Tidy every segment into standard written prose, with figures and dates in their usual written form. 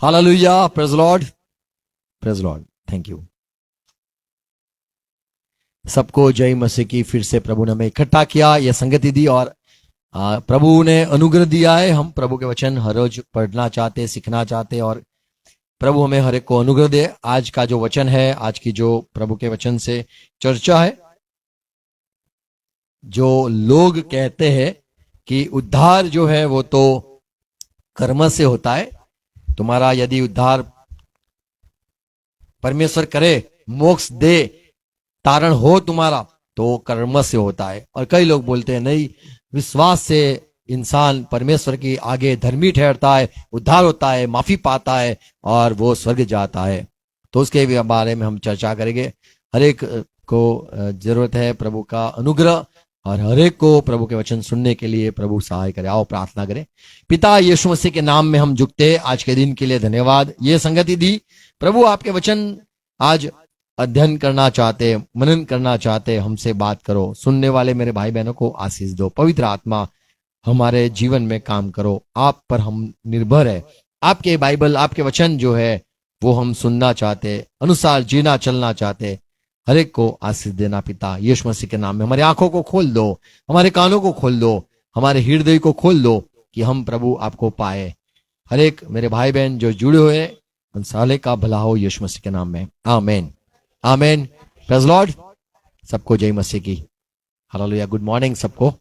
Hallelujah, praise Lord, praise Lord, thank you. सबको जय मसीह की। फिर से प्रभु ने हमें इकट्ठा किया, यह संगति दी और प्रभु ने अनुग्रह दिया है। हम प्रभु के वचन हर रोज पढ़ना चाहते, सीखना चाहते और प्रभु हमें हर एक को अनुग्रह दे। आज का जो वचन है, आज की जो प्रभु के वचन से चर्चा है, जो लोग कहते हैं कि उद्धार जो है वो तो कर्म से होता है। तुम्हारा यदि उद्धार परमेश्वर करे, मोक्ष दे, तारण हो तुम्हारा, तो कर्म से होता है। और कई लोग बोलते हैं नहीं, विश्वास से इंसान परमेश्वर के आगे धर्मी ठहरता है, उद्धार होता है, माफी पाता है और वो स्वर्ग जाता है। तो उसके बारे में हम चर्चा करेंगे। हर एक को जरूरत है प्रभु का अनुग्रह और हर एक को प्रभु के वचन सुनने के लिए प्रभु सहाय करे। आओ प्रार्थना करें। पिता यीशु मसीह के नाम में हम झुकते, आज के दिन के लिए धन्यवाद। ये संगति दी प्रभु, आपके वचन आज अध्ययन करना चाहते, मनन करना चाहते, हमसे बात करो। सुनने वाले मेरे भाई बहनों को आशीष दो। पवित्र आत्मा हमारे जीवन में काम करो। आप पर हम निर्भर है। आपके बाइबल, आपके वचन जो है वो हम सुनना चाहते, अनुसार जीना चलना चाहते। हर एक को आशीष देना पिता, यीशु मसीह के नाम में। हमारी आंखों को खोल दो, हमारे कानों को खोल दो, हमारे हृदय को खोल दो कि हम प्रभु आपको पाए। हर एक मेरे भाई बहन जो जुड़े हुए, उन साले का भला हो यीशु मसीह के नाम में, आमीन, आमीन। Praise Lord. सबको जय मसीह की। हालेलुया। गुड मॉर्निंग सबको।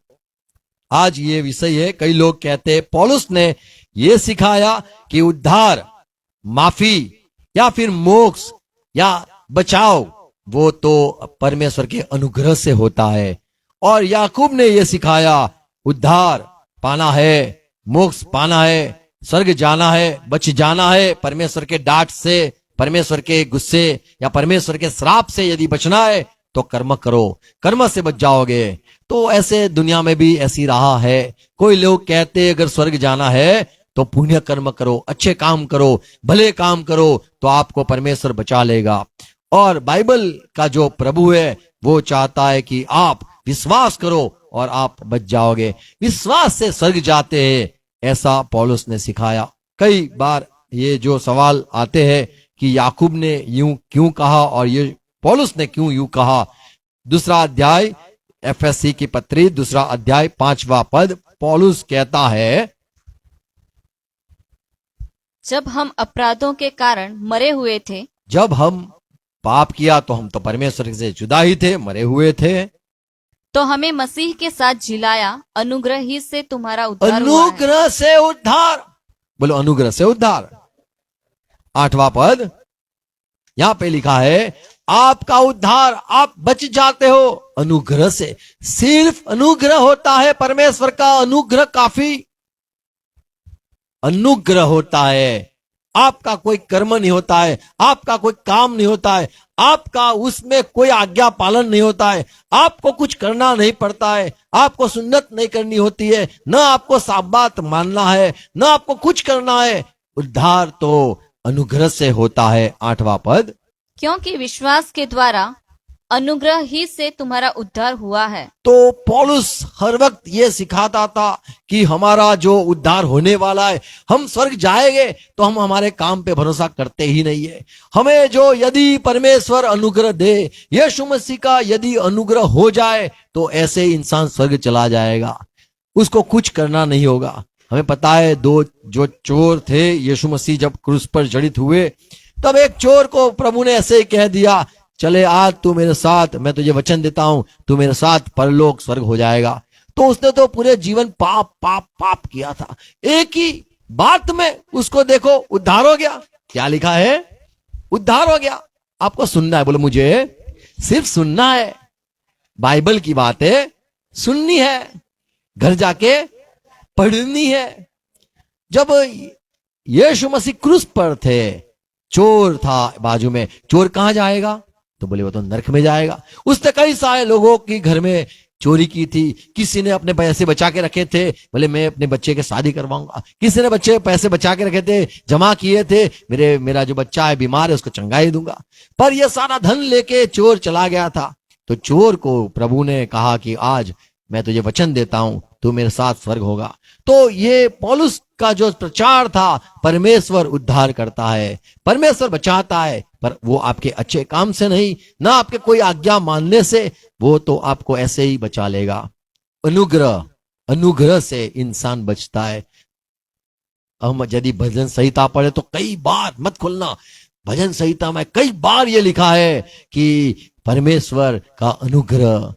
आज ये विषय है, कई लोग कहते हैं पौलुस ने ये सिखाया कि उद्धार, माफी या फिर मोक्ष या बचाव वो तो परमेश्वर के अनुग्रह से होता है। और याकूब ने यह सिखाया उद्धार पाना है, मोक्ष पाना है, स्वर्ग जाना है, बच जाना है परमेश्वर के डांट से, परमेश्वर के गुस्से या परमेश्वर के श्राप से यदि बचना है तो कर्म करो, कर्म से बच जाओगे। तो ऐसे दुनिया में भी ऐसी राह है। कोई लोग कहते अगर स्वर्ग जाना है तो पुण्य कर्म करो, अच्छे काम करो, भले काम करो, तो आपको परमेश्वर बचा लेगा। और बाइबल का जो प्रभु है वो चाहता है कि आप विश्वास करो और आप बच जाओगे। विश्वास से स्वर्ग जाते हैं, ऐसा पौलुस ने सिखाया। कई बार ये जो सवाल आते हैं कि याकूब ने यूं क्यों कहा और ये पौलुस ने क्यों यूं कहा। दूसरा अध्याय एफएससी की पत्री, दूसरा अध्याय 5वां पद, पौलुस कहता है, जब हम अपराधों के कारण मरे हुए थे, जब हम पाप किया तो हम तो परमेश्वर से जुदा ही थे, मरे हुए थे, तो हमें मसीह के साथ जिलाया, अनुग्रह ही से तुम्हारा उद्धार हुआ है। अनुग्रह से उद्धार। बोलो अनुग्रह से उद्धार। 8वां पद, यहां पे लिखा है आपका उद्धार, आप बच जाते हो अनुग्रह से। सिर्फ अनुग्रह होता है, परमेश्वर का अनुग्रह काफी। अनुग्रह होता है, आपका कोई कर्म नहीं होता है, आपका कोई काम नहीं होता है, आपका उसमें कोई आज्ञा पालन नहीं होता है, आपको कुछ करना नहीं पड़ता है, आपको सुन्नत नहीं करनी होती है, न आपको साबात मानना है, न आपको कुछ करना है। उद्धार तो अनुग्रह से होता है। 8वां पद, क्योंकि विश्वास के द्वारा अनुग्रह ही से तुम्हारा उद्धार हुआ है। तो पौलुस हर वक्त ये सिखाता था कि हमारा जो उद्धार होने वाला है, हम स्वर्ग जाएंगे, तो हम हमारे काम पे भरोसा करते ही नहीं है। हमें जो यदि परमेश्वर अनुग्रह दे, यीशु मसीह का यदि अनुग्रह हो जाए, तो ऐसे इंसान स्वर्ग चला जाएगा, उसको कुछ करना नहीं होगा। हमें पता है दो जो चोर थे, यीशु मसीह जब क्रूस पर जड़ित हुए, तब एक चोर को प्रभु ने ऐसे ही कह दिया, चले आज तू मेरे साथ, मैं तुझे वचन देता हूं, तू मेरे साथ परलोक स्वर्ग हो जाएगा। तो उसने तो पूरे जीवन पाप पाप पाप किया था, एक ही बात में उसको देखो उद्धार हो गया। क्या लिखा है? उद्धार हो गया। आपको सुनना है, बोलो मुझे सिर्फ सुनना है, बाइबल की बातें सुननी है, घर जाके पढ़नी है। जब यीशु मसीह क्रूस पर थे, चोर था बाजू में, चोर कहां जाएगा? तो बोले वो तो नरक में जाएगा। उसने कई सारे लोगों की घर में चोरी की थी। किसी ने अपने पैसे बचा के रखे थे, बोले मैं अपने बच्चे के शादी करवाऊंगा। किसी ने बच्चे पैसे बचा के रखे थे, जमा किए थे, मेरा जो बच्चा है बीमार है उसको चंगाई दूंगा। पर यह सारा धन लेके चोर चला गया था। तो चोर को प्रभु ने कहा कि आज मैं तुझे वचन देता हूं, तू मेरे साथ स्वर्ग होगा। तो ये पौलुस का जो प्रचार था, परमेश्वर उद्धार करता है, परमेश्वर बचाता है, पर वो आपके अच्छे काम से नहीं, ना आपके कोई आज्ञा मानने से, वो तो आपको ऐसे ही बचा लेगा। अनुग्रह, अनुग्रह से इंसान बचता है। हम यदि भजन संहिता पढ़े तो कई बार, मत खोलना, भजन संहिता में कई बार ये लिखा है कि परमेश्वर का अनुग्रह,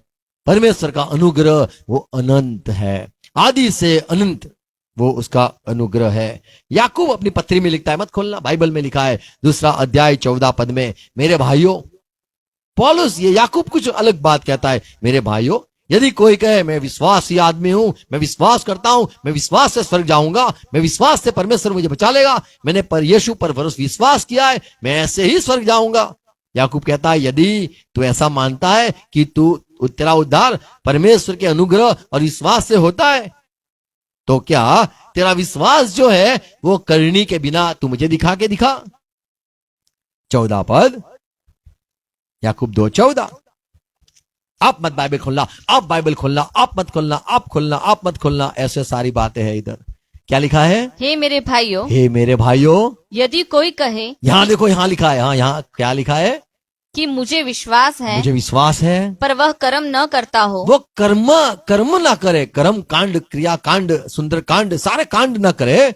परमेश्वर का अनुग्रह वो अनंत है, आदि से अनंत वो उसका अनुग्रह है। याकूब अपनी पत्री में लिखता है, मत खोलना, बाइबल में लिखा है 2 अध्याय 14 पद में, मेरे भाइयों, पौलुस, ये याकूब कुछ अलग बात कहता है, मेरे भाइयों, यदि कोई कहे मैं विश्वासी आदमी हूं, मैं विश्वास करता हूं, मैं विश्वास से स्वर्ग जाऊंगा, मैं विश्वास से परमेश्वर मुझे बचा लेगा, मैंने पर यीशु पर विश्वास किया है, मैं ऐसे ही स्वर्ग जाऊंगा। याकूब कहता है यदि तू ऐसा मानता है कि तेरा उद्धार परमेश्वर के अनुग्रह और विश्वास से होता है, तो क्या तेरा विश्वास जो है वो करनी के बिना तू मुझे दिखा के दिखा। 14 पद, याकूब 2:14। आप मत बाइबल खोलना, आप बाइबल खोलना, आप मत खोलना, आप खोलना, आप मत खोलना, ऐसे सारी बातें हैं इधर। क्या लिखा है? हे मेरे भाइयों, हे मेरे भाइयों, यदि कोई कहे, यहां देखो, यहां लिखा है, हाँ यहां क्या लिखा है? कि मुझे विश्वास है, मुझे विश्वास है, पर वह कर्म न करता हो, वो कर्म ना करे, कर्म कांड, क्रिया कांड, सुंदर कांड, सारे कांड ना करे,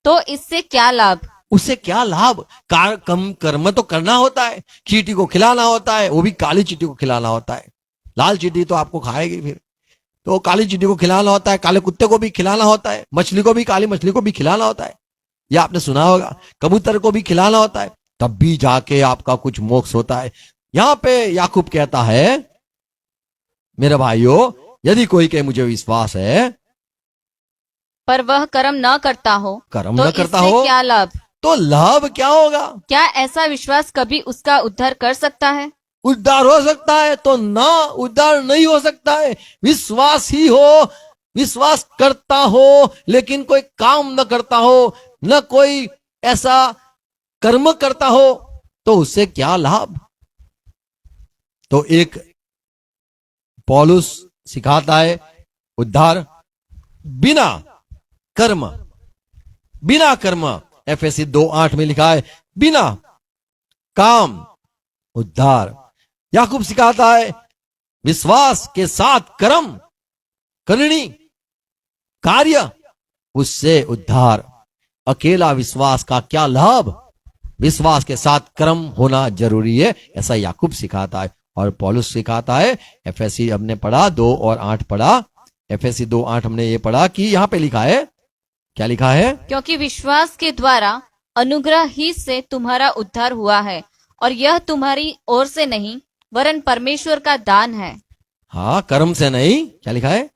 तो इससे क्या लाभ? उससे क्या लाभ? कर्म तो करना होता है, चींटी को खिलाना होता है, वो भी काली चींटी को खिलाना होता है, लाल चींटी तो आपको खाएगी फिर, तो काली चींटी को खिलाना होता है, काले कुत्ते को भी खिलाना होता है, मछली को भी, काली मछली को भी खिलाना होता है, या आपने सुना होगा कबूतर को भी खिलाना होता है, तब भी जाके आपका कुछ मोक्ष होता है। यहां पे याकूब कहता है मेरे भाइयों, यदि कोई कहे मुझे विश्वास है, पर वह कर्म न करता हो, कर्म तो न करता इससे हो, क्या लाभ? तो लाभ क्या होगा? क्या ऐसा विश्वास कभी उसका उद्धार कर सकता है? उद्धार हो सकता है तो ना, उद्धार नहीं हो सकता है। विश्वास ही हो, विश्वास करता हो लेकिन कोई काम न करता हो, न कोई ऐसा कर्म करता हो, तो उससे क्या लाभ? तो एक पौलुस सिखाता है उद्धार बिना कर्म, बिना कर्म, एफएससी 2:8 में लिखा है बिना काम उद्धार। याकूब सिखाता है विश्वास के साथ कर्म करनी, कार्य, उससे उद्धार। अकेला विश्वास का क्या लाभ? विश्वास के साथ कर्म होना जरूरी है, ऐसा याकूब सिखाता है। और पौलुस सिखाता है, एफएससी हमने पढ़ा 2 और 8 पढ़ा, एफएससी 2:8 हमने ये पढ़ा कि यहां पे लिखा है, क्या लिखा है? क्योंकि विश्वास के द्वारा अनुग्रह ही से तुम्हारा उद्धार हुआ है, और यह तुम्हारी ओर से नहीं वरन परमेश्वर का दान है। हाँ, कर्म से नहीं, क्या लिखा है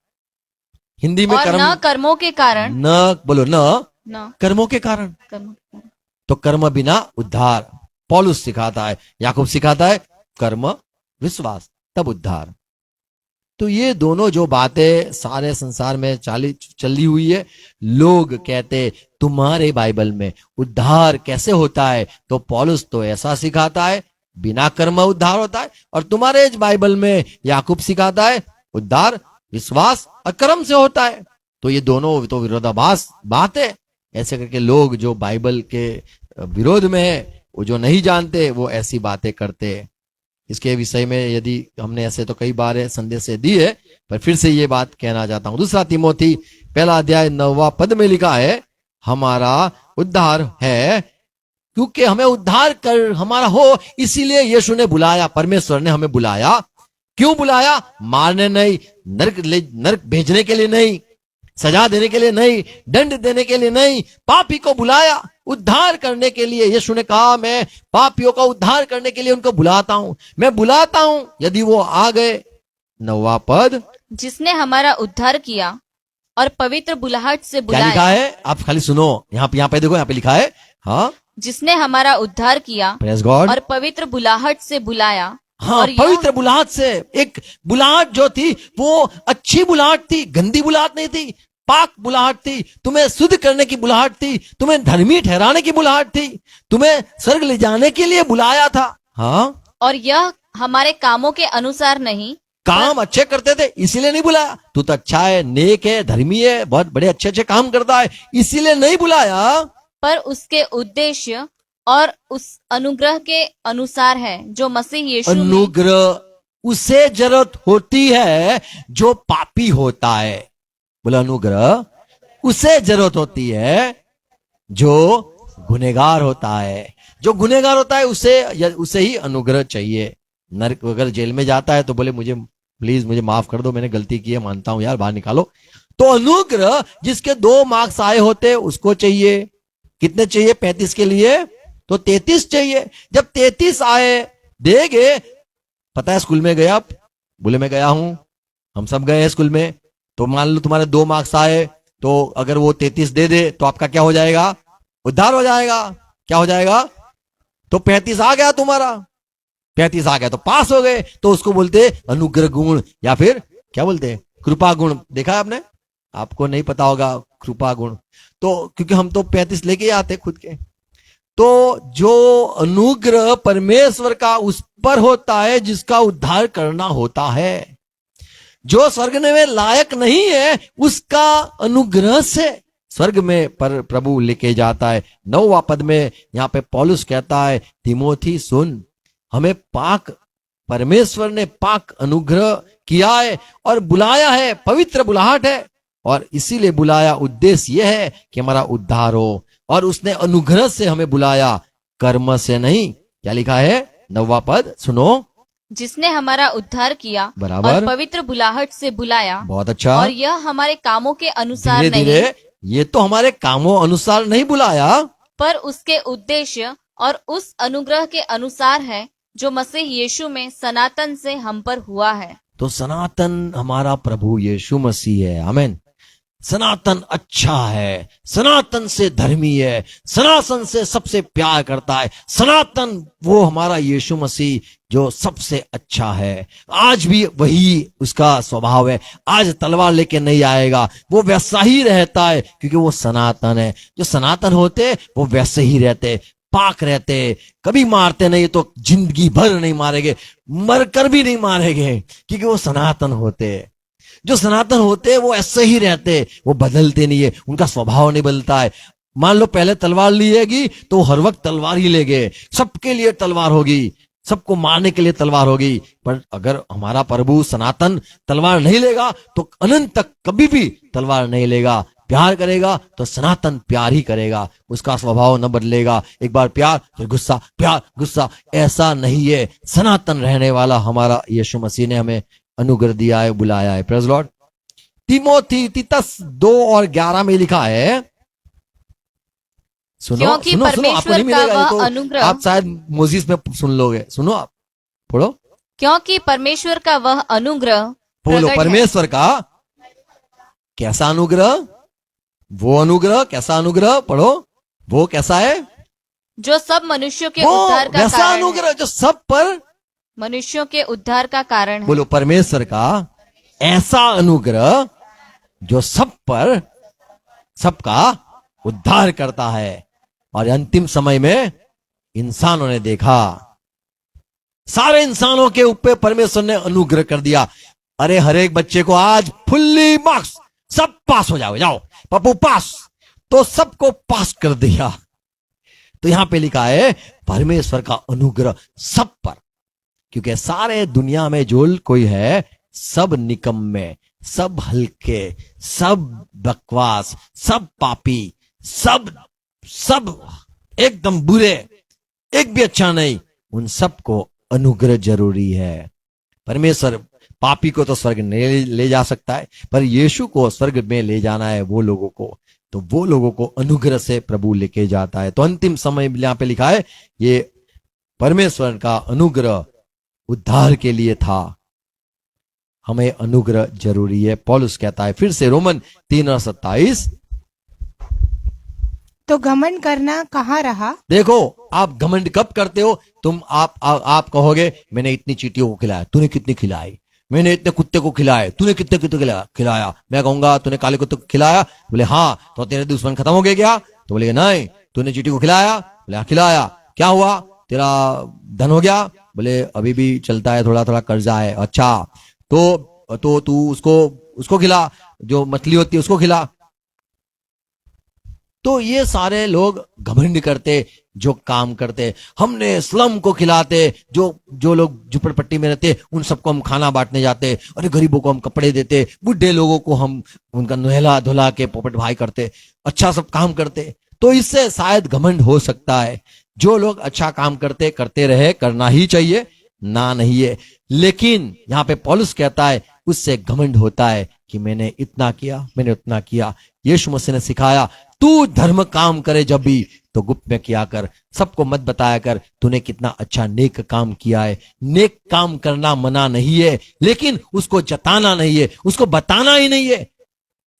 हिंदी में? और कर्म, न कर्मों के कारण, न बोलो, न कर्मों के कारण, कर्मों के कारण। तो कर्म बिना उद्धार। पौलुस सिखाता है, याकूब सिखाता है कर्म, विश्वास, तब उद्धार। तो ये दोनों जो बातें सारे संसार में चली हुई है, लोग कहते तुम्हारे बाइबल में उद्धार कैसे होता है, तो पौलुस तो ऐसा सिखाता है बिना कर्म उद्धार होता है, और तुम्हारे बाइबल में याकूब सिखाता है उद्धार विश्वास और कर्म से होता है। तो ये दोनों तो विरोधाभास बात है। ऐसे करके लोग जो बाइबल के विरोध में है, वो जो नहीं जानते, वो ऐसी बातें करते हैं। इसके विषय में यदि हमने ऐसे तो कई बार संदेश दी है, पर फिर से ये बात कहना चाहता हूं। 2 तीमोथी 1 अध्याय 9 पद में लिखा है हमारा उद्धार है, क्योंकि हमें उद्धार कर हमारा हो, इसीलिए यीशु ने बुलाया, परमेश्वर ने हमें बुलाया। क्यों बुलाया? मारने नहीं, नरक भेजने के लिए नहीं, सजा देने के लिए नहीं, दंड देने के लिए नहीं, पापी को बुलाया उद्धार करने के लिए। यीशु ने कहा मैं पापियों का उद्धार करने के लिए उनको बुलाता हूं, मैं बुलाता हूं यदि वो आ गए। 9 पद, जिसने हमारा उद्धार किया और पवित्र बुलाहट से क्या बुलाया। लिखा है? आप खाली सुनो, यहाँ पे देखो, यहाँ पे लिखा है, हाँ, जिसने हमारा उद्धार किया प्रेज गॉड, और पवित्र बुलाहट से बुलाया। हाँ, और पवित्र बुलाहट से। एक बुलाहट जो थी वो अच्छी बुलाहट थी, गंदी बुलाहट नहीं थी, पाक बुलाहट थी, तुम्हें शुद्ध करने की बुलाहट थी, तुम्हें धर्मी ठहराने की बुलाहट थी, तुम्हें स्वर्ग ले जाने के लिए बुलाया था। हाँ, और यह हमारे कामों के अनुसार नहीं काम अच्छे करते थे इसीलिए नहीं बुलाया। तू तो अच्छा है, नेक है, धर्मी है, बहुत बड़े अच्छे अच्छे काम करता है, इसीलिए नहीं बुलाया। पर उसके उद्देश्य और उस अनुग्रह के अनुसार है जो मसीह यीशु में अनुग्रह उसे जरूरत होती है जो पापी होता है। बोला अनुग्रह उसे जरूरत होती है जो गुनहगार होता है। जो गुनहगार होता है उसे ही अनुग्रह चाहिए। नरक अगर जेल में जाता है तो बोले मुझे प्लीज मुझे माफ कर दो, मैंने गलती की है, मानता हूं यार, बाहर निकालो। तो अनुग्रह जिसके 2 मार्क्स आए होते उसको चाहिए। कितने चाहिए 35 के लिए? तो 33 चाहिए। जब 33 आए देगे, पता है स्कूल में गया, बोले मैं गया हूं, हम सब गए हैं स्कूल में, तो मान लो तुम्हारे 2 मार्क्स आए, तो अगर वो 33 दे दे तो आपका क्या हो जाएगा? उद्धार हो जाएगा। क्या हो जाएगा? तो 35 आ गया तुम्हारा, 35 आ गया तो पास हो गए। तो उसको बोलते अनुग्रह गुण, या फिर क्या बोलते हैं? कृपा गुण। देखा है आपने? आपको नहीं पता होगा कृपा गुण, तो क्योंकि हम तो 35 लेके आते खुद के। तो जो अनुग्रह परमेश्वर का उस पर होता है जिसका उद्धार करना होता है। जो स्वर्ग में लायक नहीं है उसका अनुग्रह से स्वर्ग में पर प्रभु लेके जाता है। 9वां पद में यहां पे पौलुस कहता है, तिमोथी सुन, हमें पाक परमेश्वर ने पाक अनुग्रह किया है और बुलाया है, पवित्र बुलाहट है, और इसीलिए बुलाया, उद्देश्य यह है कि हमारा उद्धार हो। और उसने अनुग्रह से हमें बुलाया, कर्म से नहीं। क्या लिखा है 9वां पद सुनो, जिसने हमारा उद्धार किया बराबर, और पवित्र बुलाहट से बुलाया। बहुत अच्छा। और यह हमारे कामों के अनुसार धीरे नहीं, धीरे, ये तो हमारे कामों अनुसार नहीं बुलाया, पर उसके उद्देश्य और उस अनुग्रह के अनुसार है जो मसीह यीशु में सनातन से हम पर हुआ है। तो सनातन हमारा प्रभु यीशु मसीह है। आमीन। सनातन अच्छा है, सनातन से धर्मी है, सनातन से सबसे प्यार करता है। सनातन वो हमारा यीशु मसीह जो सबसे अच्छा है। आज भी वही उसका स्वभाव है। आज तलवार लेके नहीं आएगा, वो वैसा ही रहता है क्योंकि वो सनातन है। जो सनातन होते वो वैसे ही रहते, पाक रहते, कभी मारते नहीं, तो जिंदगी भर नहीं मारेंगे, मरकर भी नहीं मारेंगे, क्योंकि वो सनातन होते। जो सनातन होते वो ऐसे ही रहते, वो बदलते नहीं है, उनका स्वभाव नहीं बदलता है। मान लो पहले तलवार लिएगी तो हर वक्त तलवार ही लेंगे, सबके लिए तलवार होगी, सबको मारने के लिए तलवार होगी। पर अगर हमारा प्रभु सनातन तलवार नहीं लेगा तो अनंत तक कभी भी तलवार नहीं लेगा। प्यार करेगा तो सनातन प्यार ही करेगा, उसका स्वभाव न बदलेगा। एक बार प्यार फिर गुस्सा, प्यार गुस्सा, ऐसा नहीं है। सनातन रहने वाला हमारा यीशु मसीह ने हमें अनुग्रह दिया है, बुलाया है। Praise Lord. तीतस 2:11 में लिखा है, सुनो क्योंकि सुनो सुनो, आपको नहीं परमेश्वर का मिलेगा ये वह तो, अनुग्रह, आप शायद मोजिस में सुन लोगे। सुनो, आप पढ़ो, क्योंकि परमेश्वर का वह अनुग्रह बोलो प्रगट है। परमेश्वर का कैसा अनुग्रह? वो अनुग्रह कैसा अनुग्रह? पढ़ो, वो कैसा है? जो सब मनुष्यों के वो उद्धार का वैसा कारण अनुग्रह है। जो सब पर, मनुष्यों के उद्धार का कारण है। बोलो परमेश्वर का ऐसा अनुग्रह जो सब पर सबका उद्धार करता है। और अंतिम समय में इंसानों ने देखा, सारे इंसानों के ऊपर परमेश्वर ने अनुग्रह कर दिया। अरे हर एक बच्चे को आज फुल्ली मार्क्स, सब पास हो जाओ, जाओ पप्पू पास, तो सबको पास कर दिया। तो यहां पे लिखा है परमेश्वर का अनुग्रह सब पर, क्योंकि सारे दुनिया में जो कोई है सब निकम्मे, सब हल्के, सब बकवास, सब पापी, सब एकदम बुरे, एक भी अच्छा नहीं, उन सबको अनुग्रह जरूरी है। परमेश्वर पापी को तो स्वर्ग नहीं ले जा सकता है, पर यीशु को स्वर्ग में ले जाना है वो लोगों को, तो वो लोगों को अनुग्रह से प्रभु लेके जाता है। तो अंतिम समय यहां पे लिखा है ये परमेश्वर का अनुग्रह उद्धार के लिए था। हमें अनुग्रह जरूरी है। पौलुस कहता है फिर से रोमन 3:27, तो घमंड करना कहाँ रहा? देखो आप घमंड कब करते हो? तुम आप कहोगे मैंने इतनी चींटियों को खिलाया, तूने कितनी खिलाई? मैंने इतने कुत्ते को खिलाए, तूने कितने कुत्ते खिलाया? मैं कहूंगा तूने काले कुत्ते को खिलाया, बोले हाँ, तो तेरे दुश्मन खत्म हो गए क्या? तो बोले नहीं। तूने चींटी को खिलाया, बोले हाँ खिलाया, क्या हुआ? तेरा धन हो गया? बोले अभी भी चलता है, थोड़ा थोड़ा कर्जा है। अच्छा, तो तू उसको खिला, जो मछली होती है उसको खिला। तो ये सारे लोग घमंड करते, जो काम करते, हमने स्लम को खिलाते, जो लोग झुपड़पट्टी में रहते उन सबको हम खाना बांटने जाते, अरे गरीबों को हम कपड़े देते, बुढ़े लोगों को हम उनका नहला धुला के पोपट भाई करते, अच्छा सब काम करते। तो इससे शायद घमंड हो सकता है। जो लोग अच्छा काम करते रहे, करना ही चाहिए, ना नहीं है। लेकिन यहाँ पे पौलुस कहता है उससे घमंड होता है कि मैंने इतना किया, मैंने उतना किया। यीशु मसीह ने सिखाया तू धर्म काम करे जब भी तो गुप्त में किया कर, सबको मत बताया कर तूने कितना अच्छा नेक काम किया है। नेक काम करना मना नहीं है, लेकिन उसको जताना नहीं है, उसको बताना ही नहीं है,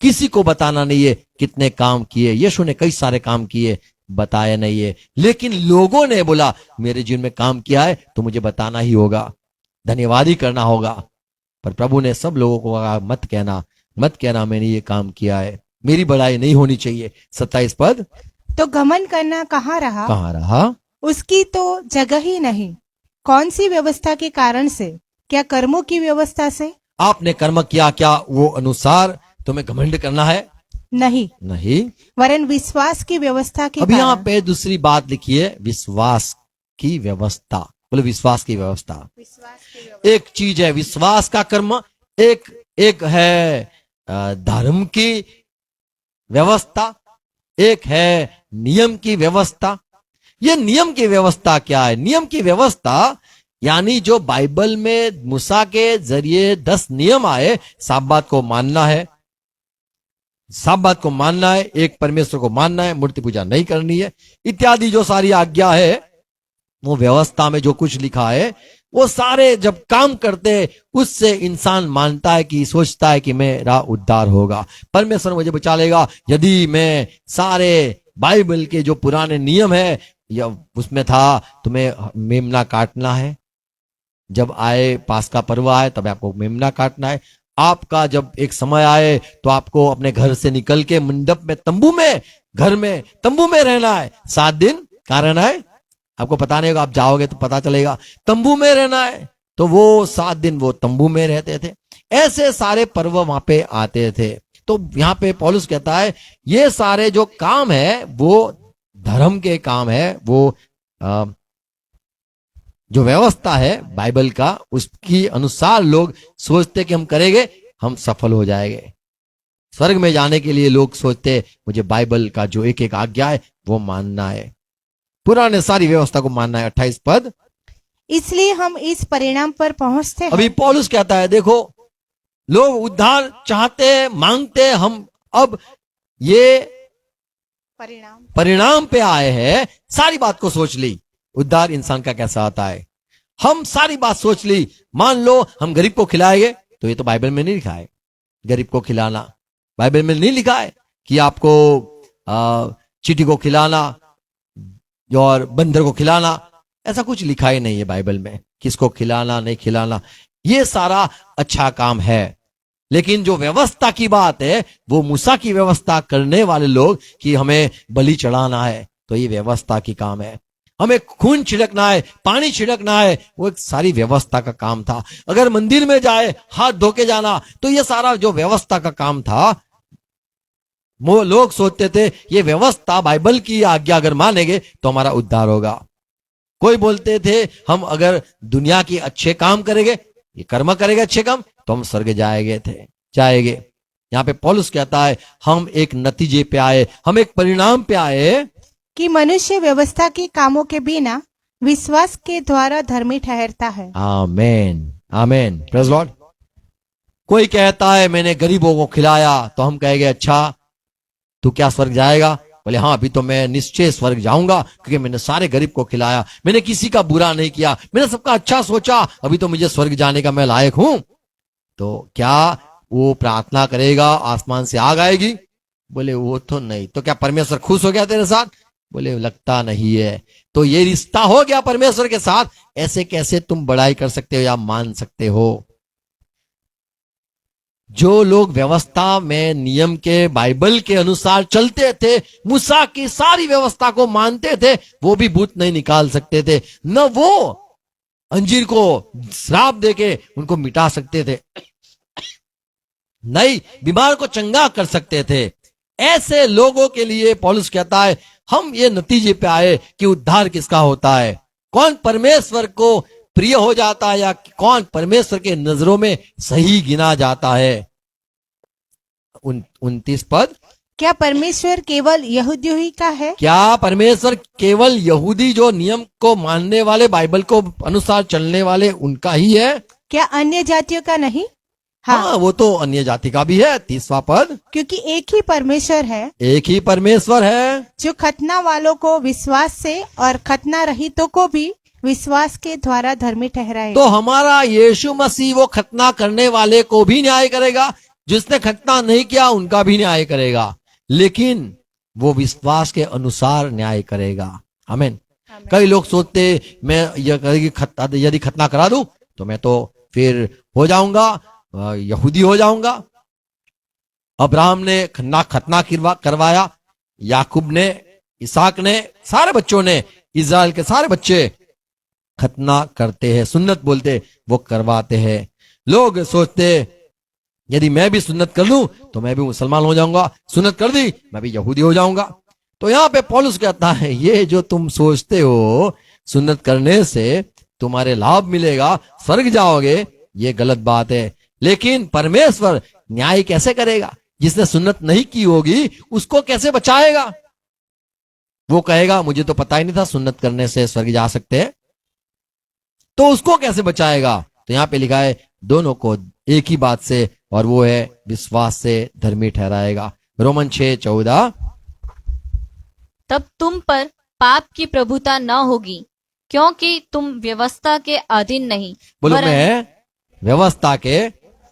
किसी को बताना नहीं है कितने काम किए। यीशु ने कई सारे काम किए, बताया नहीं है, लेकिन लोगों ने बोला मेरे जीवन में काम किया है तो मुझे बताना ही होगा, धन्यवाद ही करना होगा। पर प्रभु ने सब लोगों को कहा मत कहना मैंने ये काम किया है, मेरी बड़ाई नहीं होनी चाहिए। 27 पद, तो घमंड करना कहाँ रहा? उसकी तो जगह ही नहीं। कौन सी व्यवस्था के कारण से? क्या कर्मों की व्यवस्था से? आपने कर्म किया क्या वो अनुसार तुम्हें घमंड करना है? नहीं, वरन विश्वास की व्यवस्था के अभी यहाँ कारण। पे दूसरी बात लिखी है, विश्वास की व्यवस्था। बोले विश्वास की व्यवस्था। एक चीज है विश्वास का कर्म, एक है धर्म की व्यवस्था, एक है नियम की व्यवस्था। ये नियम की व्यवस्था क्या है? नियम की व्यवस्था यानी जो बाइबल में मूसा के जरिए 10 नियम आए, साब्बात को मानना है, एक परमेश्वर को मानना है, मूर्ति पूजा नहीं करनी है, इत्यादि जो सारी आज्ञा है, वो व्यवस्था में जो कुछ लिखा है, वो सारे जब काम करते उससे इंसान मानता है कि सोचता है कि मेरा उद्धार होगा, परमेश्वर मुझे बचा लेगा यदि मैं सारे बाइबल के जो पुराने नियम है या उसमें था तुम्हें मेमना काटना है, जब आए पास का पर्व आए तब आपको मेमना काटना है, आपका जब एक समय आए तो आपको अपने घर से निकल के मंडप में तंबू में रहना है 7 दिन। कारण है आपको पता नहीं होगा, आप जाओगे तो पता चलेगा, तंबू में रहना है। तो वो 7 दिन वो तंबू में रहते थे। ऐसे सारे पर्व वहां पे आते थे। तो यहाँ पे पौलुस कहता है ये सारे जो काम है वो धर्म के काम है, वो जो व्यवस्था है बाइबल का उसकी अनुसार लोग सोचते कि हम करेंगे हम सफल हो जाएंगे। स्वर्ग में जाने के लिए लोग सोचते मुझे बाइबल का जो एक एक आज्ञा है वो मानना है, पुराने सारी व्यवस्था को मानना है। 28 पद, इसलिए हम इस परिणाम पर पहुंचते हैं। अभी पौलुस कहता है देखो लोग उद्धार चाहते मांगते, हम अब ये परिणाम पे आए हैं। सारी बात को सोच ली, उद्धार इंसान का कैसा आता है, हम सारी बात सोच ली। मान लो हम गरीब को खिलाएंगे तो ये तो बाइबल में नहीं लिखा है, गरीब को खिलाना बाइबल में नहीं लिखा है कि आपको चींटी को खिलाना और बंदर को खिलाना, ऐसा कुछ लिखा ही नहीं है बाइबल में, किसको खिलाना नहीं खिलाना। ये सारा अच्छा काम है, लेकिन जो व्यवस्था की बात है वो मूसा की व्यवस्था करने वाले लोग कि हमें बलि चढ़ाना है, तो ये व्यवस्था की काम है। हमें खून छिड़कना है, पानी छिड़कना है, वो एक सारी व्यवस्था का काम था। अगर मंदिर में जाए हाथ धो के जाना, तो ये सारा जो व्यवस्था का काम था। वो लोग सोचते थे ये व्यवस्था बाइबल की आज्ञा अगर मानेंगे तो हमारा उद्धार होगा। कोई बोलते थे हम अगर दुनिया के अच्छे काम करेंगे, ये कर्म करेंगे अच्छे काम, तो हम स्वर्ग जाएंगे। यहाँ पे पौलुस कहता है हम एक नतीजे पे आए, हम एक परिणाम पे आए कि मनुष्य व्यवस्था के कामों के बिना विश्वास के द्वारा धर्मी ठहरता है। आमेन, आमेन, प्रेज़ लॉर्ड। कोई कहता है मैंने गरीबों को खिलाया, तो हम कहेंगे अच्छा तू क्या स्वर्ग जाएगा? बोले हाँ अभी तो मैं निश्चय स्वर्ग जाऊंगा, क्योंकि मैंने सारे गरीब को खिलाया, मैंने किसी का बुरा नहीं किया, मैंने सबका अच्छा सोचा, अभी तो मुझे स्वर्ग जाने का मैं लायक हूं। तो क्या वो प्रार्थना करेगा आसमान से आग आएगी? बोले वो तो नहीं। तो क्या परमेश्वर खुश हो गया तेरे साथ? बोले लगता नहीं है। तो ये रिश्ता हो गया परमेश्वर के साथ, ऐसे कैसे तुम बड़ाई कर सकते हो या मान सकते हो? जो लोग व्यवस्था में नियम के बाइबल के अनुसार चलते थे, मूसा की सारी व्यवस्था को मानते थे, वो भी भूत नहीं निकाल सकते थे, न वो अंजीर को श्राप देके उनको मिटा सकते थे, नहीं, बीमार को चंगा कर सकते थे। ऐसे लोगों के लिए पौलुस कहता है हम ये नतीजे पे आए कि उद्धार किसका होता है, कौन परमेश्वर को प्रिय हो जाता है या कौन परमेश्वर के नजरों में सही गिना जाता है। 29 पद, क्या परमेश्वर केवल यहूदियों ही का है? क्या परमेश्वर केवल यहूदी जो नियम को मानने वाले, बाइबल को अनुसार चलने वाले उनका ही है? क्या अन्य जातियों का नहीं? हाँ, वो तो अन्य जाति का भी है। 30वां पद, क्योंकि एक ही परमेश्वर है एक ही परमेश्वर है जो खतना वालों को विश्वास से और खतना रहितों को भी विश्वास के द्वारा धर्मी ठहराए। तो हमारा यीशु मसीह वो खतना करने वाले को भी न्याय करेगा, जिसने खतना नहीं किया उनका भी न्याय करेगा, लेकिन वो विश्वास के अनुसार न्याय करेगा। आमीन। कई लोग सोचते मैं यदि खतना करा दूं तो मैं तो फिर हो जाऊंगा, यहूदी हो जाऊंगा। अब्राहम ने खतना करवाया, याकूब ने, इसहाक ने, सारे बच्चों ने, इज़राइल के सारे बच्चे खतना करते हैं, सुन्नत बोलते, वो करवाते हैं। लोग सोचते यदि मैं भी सुन्नत कर लूं तो मैं भी मुसलमान हो जाऊंगा, सुन्नत कर दी मैं भी यहूदी हो जाऊंगा। तो यहां पे पौलुस कहता है ये जो तुम सोचते हो सुन्नत करने से तुम्हारे लाभ मिलेगा, स्वर्ग जाओगे, ये गलत बात है। लेकिन परमेश्वर न्याय कैसे करेगा? जिसने सुन्नत नहीं की होगी उसको कैसे बचाएगा? वो कहेगा मुझे तो पता ही नहीं था सुन्नत करने से स्वर्ग जा सकते हैं, तो उसको कैसे बचाएगा? तो यहां पे लिखा है दोनों को एक ही बात से, और वो है विश्वास से धर्मी ठहराएगा। रोमन 6:14, तब तुम पर पाप की प्रभुता न होगी, क्योंकि तुम व्यवस्था के अधीन नहीं, बोलो वरन मैं व्यवस्था के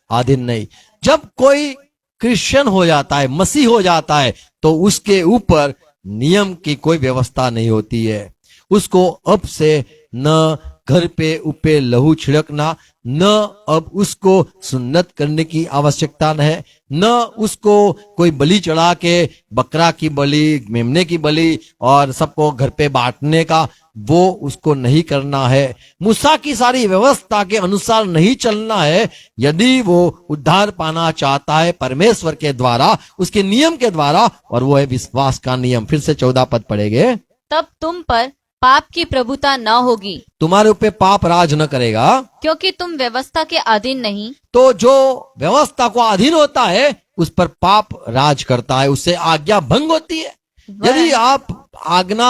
अधीन नहीं। जब कोई क्रिश्चियन हो जाता है, मसीह हो जाता है, तो उसके ऊपर नियम की कोई व्यवस्था नहीं होती है। उसको अब से न घर पे ऊपर लहू छिड़कना, न अब उसको सुन्नत करने की आवश्यकता है, न उसको कोई बलि चढ़ा के बकरा की बलि, मेमने की बलि और सबको घर पे बांटने का, वो उसको नहीं करना है। मूसा की सारी व्यवस्था के अनुसार नहीं चलना है। यदि वो उद्धार पाना चाहता है परमेश्वर के द्वारा, उसके नियम के द्वारा, और वो है विश्वास का नियम। फिर से 14 पद पढ़ेंगे, तब तुम पर पाप की प्रभुता न होगी, तुम्हारे ऊपर पाप राज न करेगा, क्योंकि तुम व्यवस्था के अधीन नहीं। तो जो व्यवस्था को अधीन होता है उस पर पाप राज करता है, उससे आज्ञा भंग होती है। यदि आप आज्ञा